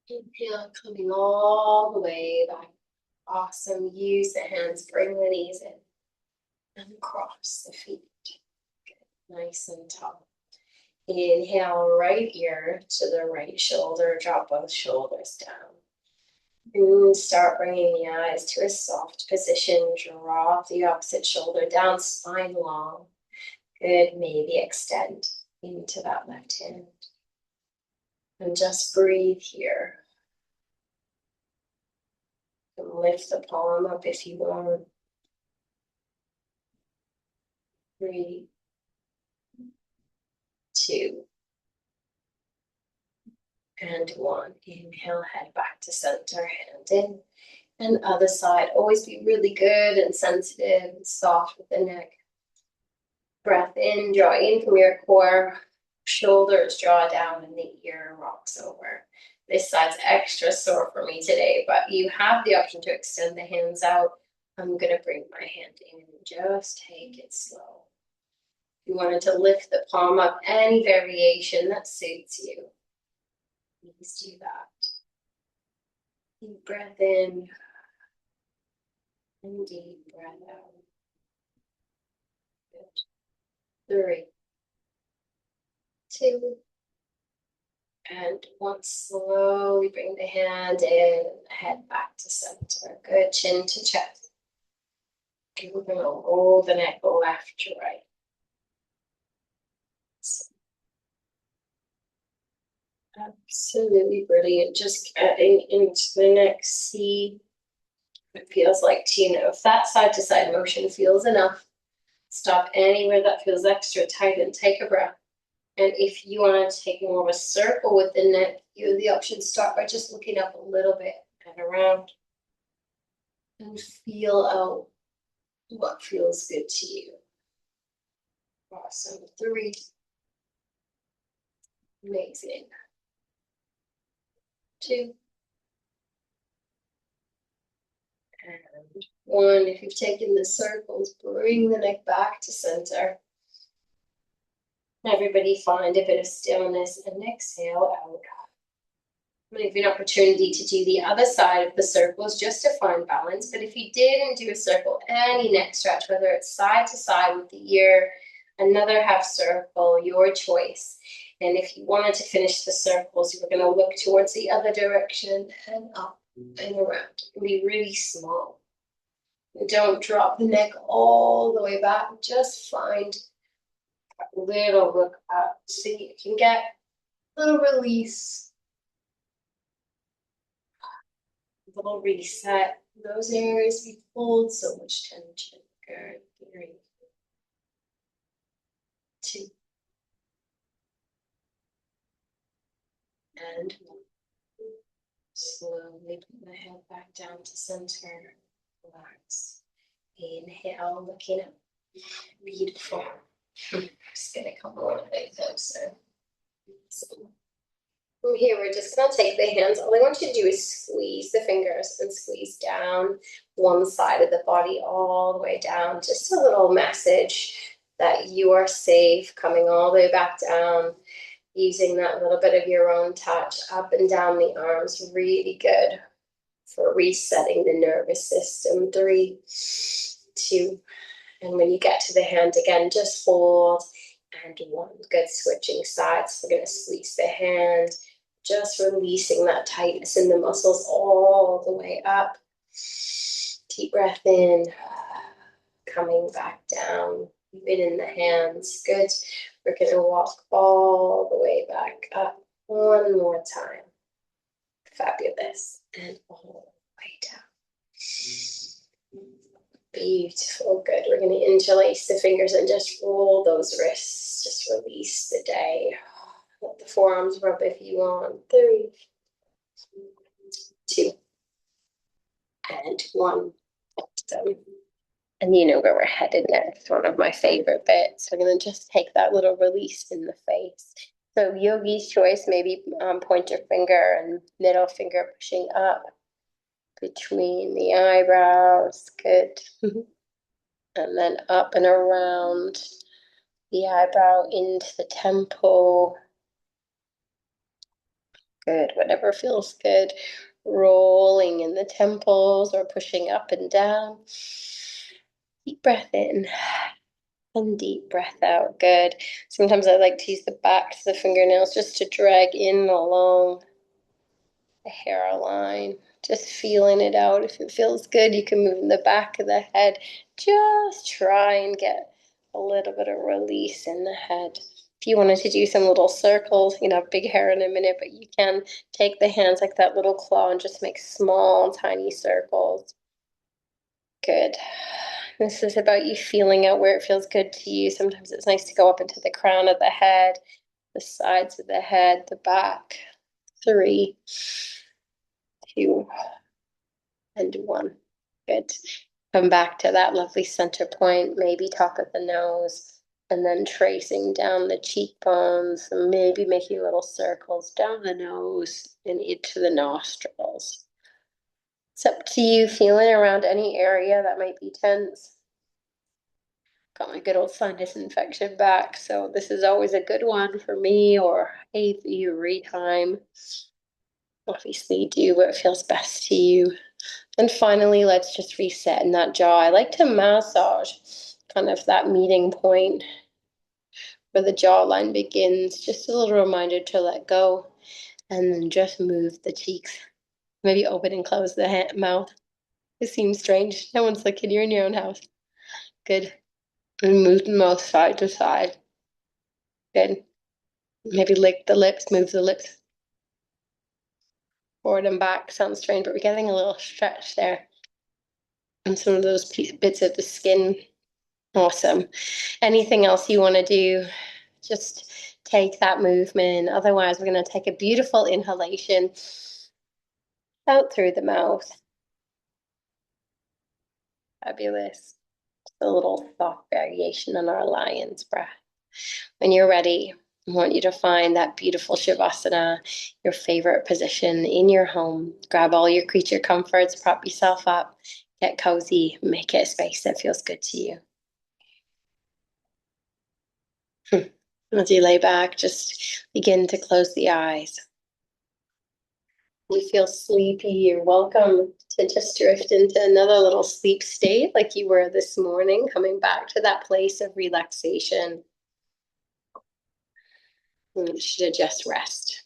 Inhale, coming all the way back. Awesome. Use the hands, bring the knees in. And cross the feet. Good. Nice and tall. Inhale, right ear to the right shoulder. Drop both shoulders down. And start bringing the eyes to a soft position. Drop the opposite shoulder down, spine long. Good. Maybe extend into that left hand. And just breathe here. And lift the palm up if you want. 3, 2, and 1. Inhale, head back to center, hand in. And other side. Always be really good and sensitive and soft with the neck. Breath in, draw in from your core. Shoulders draw down and the ear rocks over. This side's extra sore for me today, but you have the option to extend the hands out. I'm going to bring my hand in and just take it slow. If you wanted to lift the palm up, any variation that suits you, please do that. Deep breath in and deep breath out. Good. 3, 2, and 1. Slowly bring the hand in, head back to center. Good. Chin to chest. We're going to roll the neck left to right. Absolutely brilliant. Just getting into the neck. See what it feels like to you. If that side to side motion feels enough, stop anywhere that feels extra tight and take a breath. And if you want to take more of a circle with the neck, you have the option to start by just looking up a little bit and around. And feel out what feels good to you. Awesome. 3. Amazing. 2. And 1. If you've taken the circles, bring the neck back to center. Everybody find a bit of stillness and exhale out. I'm going to give you an opportunity to do the other side of the circles just to find balance. But if you didn't do a circle, any neck stretch, whether it's side to side with the ear, another half circle, your choice. And if you wanted to finish the circles, you were going to look towards the other direction and up and around. And be really small. And don't drop the neck all the way back. Just find a little look up so you can get a little release. Little reset. Those areas we hold so much tension. Good. 3, 2, and 1. Slowly put my head back down to center. Relax. Inhale, looking up. Beautiful. Just gonna come a little bit closer. So from here, we're just going to take the hands. All I want you to do is squeeze the fingers and squeeze down one side of the body all the way down. Just a little message that you are safe, coming all the way back down, using that little bit of your own touch up and down the arms. Really good for resetting the nervous system. 3, 2, and when you get to the hand again, just hold. And 1. Good. Switching sides. We're going to squeeze the hand. Just releasing that tightness in the muscles all the way up. Deep breath in. Coming back down. Even in the hands. Good. We're going to walk all the way back up. One more time. Fabulous. And all the way down. Beautiful. Good. We're going to interlace the fingers and just roll those wrists. Just release the day. Let the forearms rub if you want. 3, 2, and 1. Awesome. And you know where we're headed next. One of my favorite bits. We're going to just take that little release in the face. So yogi's choice, maybe pointer finger and middle finger pushing up between the eyebrows. Good. And then up and around the eyebrow into the temple. Good, whatever feels good. Rolling in the temples or pushing up and down. Deep breath in and deep breath out. Good. Sometimes I like to use the backs of the fingernails just to drag in along the hairline Just feeling it out. If it feels good, you can move in the back of the head. Just try and get a little bit of release in the head. If you wanted to do some little circles, you know, big hair in a minute, but you can take the hands like that little claw and just make small, tiny circles. Good. This is about you feeling out where it feels good to you. Sometimes it's nice to go up into the crown of the head, the sides of the head, the back. 3, 2, and 1. Good. Come back to that lovely center point, maybe top of the nose, and then tracing down the cheekbones, and maybe making little circles down the nose and into the nostrils. It's up to you, feeling around any area that might be tense. Got my good old sinus infection back, so this is always a good one for me, or every time. Obviously, do what feels best to you. And finally, let's just reset in that jaw. I like to massage kind of that meeting point where the jawline begins. Just a little reminder to let go, and then just move the cheeks. Maybe open and close the mouth. It seems strange. No one's looking. You're in your own house. Good. And move the mouth side to side. Good. Maybe lick the lips, move the lips forward and back. Sounds strange, but we're getting a little stretch there. And some of those bits of the skin. Awesome. Anything else you want to do? Just take that movement. Otherwise, we're going to take a beautiful inhalation out through the mouth. Fabulous. A little soft variation on our lion's breath. When you're ready, I want you to find that beautiful Shavasana, your favorite position in your home. Grab all your creature comforts, prop yourself up, get cozy, make it a space that feels good to you. As you lay back, just begin to close the eyes. You feel sleepy, you're welcome to just drift into another little sleep state like you were this morning, coming back to that place of relaxation. And should just rest.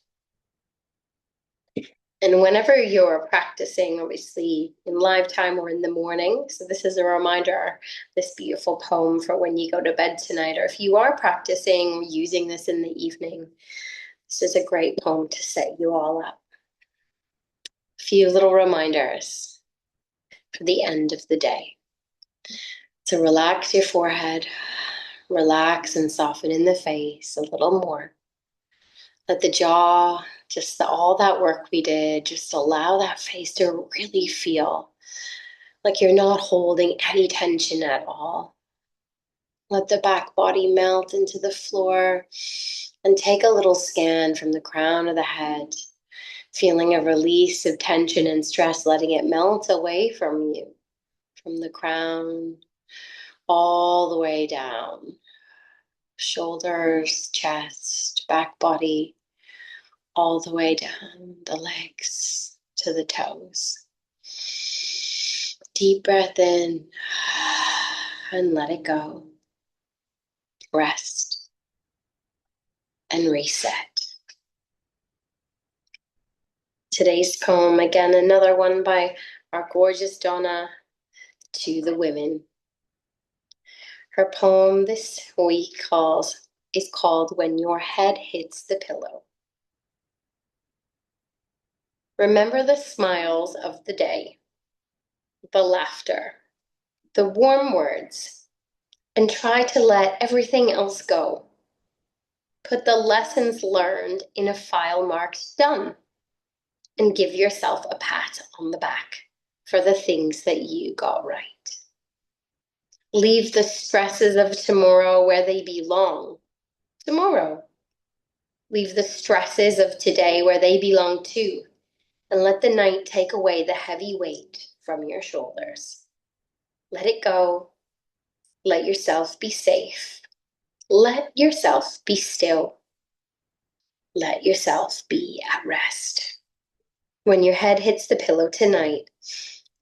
And whenever you're practicing, obviously in live time or in the morning, so this is a reminder, this beautiful poem for when you go to bed tonight, or if you are practicing using this in the evening, this is a great poem to set you all up. A few little reminders for the end of the day. So relax your forehead, relax and soften in the face a little more. Let the jaw, all that work we did, just allow that face to really feel like you're not holding any tension at all. Let the back body melt into the floor and take a little scan from the crown of the head, feeling a release of tension and stress, letting it melt away from you, from the crown all the way down. Shoulders, chest, back body, all the way down the legs to the toes. Deep breath in and let it go. Rest and reset. Today's poem, again, another one by our gorgeous Donna, To the Women. Her poem this week is called When Your Head Hits the Pillow. Remember the smiles of the day, the laughter, the warm words, and try to let everything else go. Put the lessons learned in a file marked done, and give yourself a pat on the back for the things that you got right. Leave the stresses of tomorrow where they belong. Tomorrow. Leave the stresses of today where they belong too, and let the night take away the heavy weight from your shoulders. Let it go. Let yourself be safe. Let yourself be still. Let yourself be at rest. When your head hits the pillow tonight,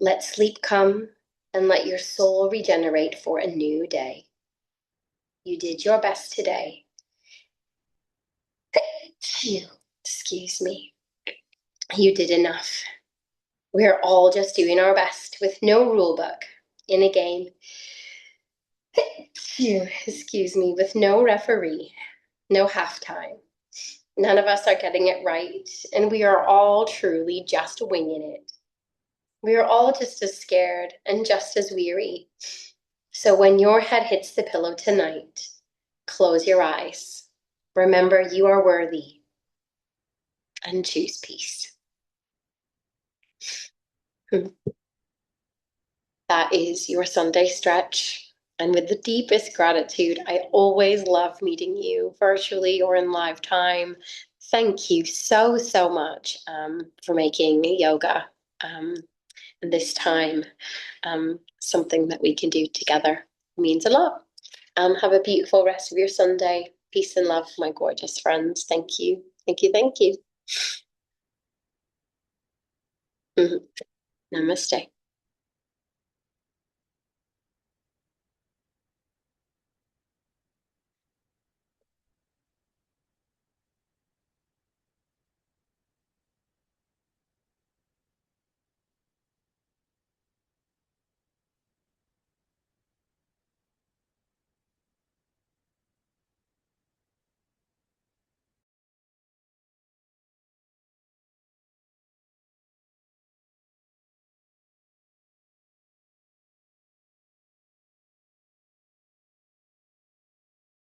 let sleep come and let your soul regenerate for a new day. You did your best today. Excuse me. You did enough. We're all just doing our best with no rule book in a game. Excuse me, with no referee, no halftime. None of us are getting it right, and we are all truly just winging it. We are all just as scared and just as weary. So when your head hits the pillow tonight, close your eyes. Remember you are worthy, and choose peace. That is your Sunday stretch. And with the deepest gratitude, I always love meeting you virtually or in live time. Thank you so, so much for making yoga this time something that we can do together. It means a lot. Have a beautiful rest of your Sunday. Peace and love, my gorgeous friends. Thank you. Thank you. Thank you. Namaste.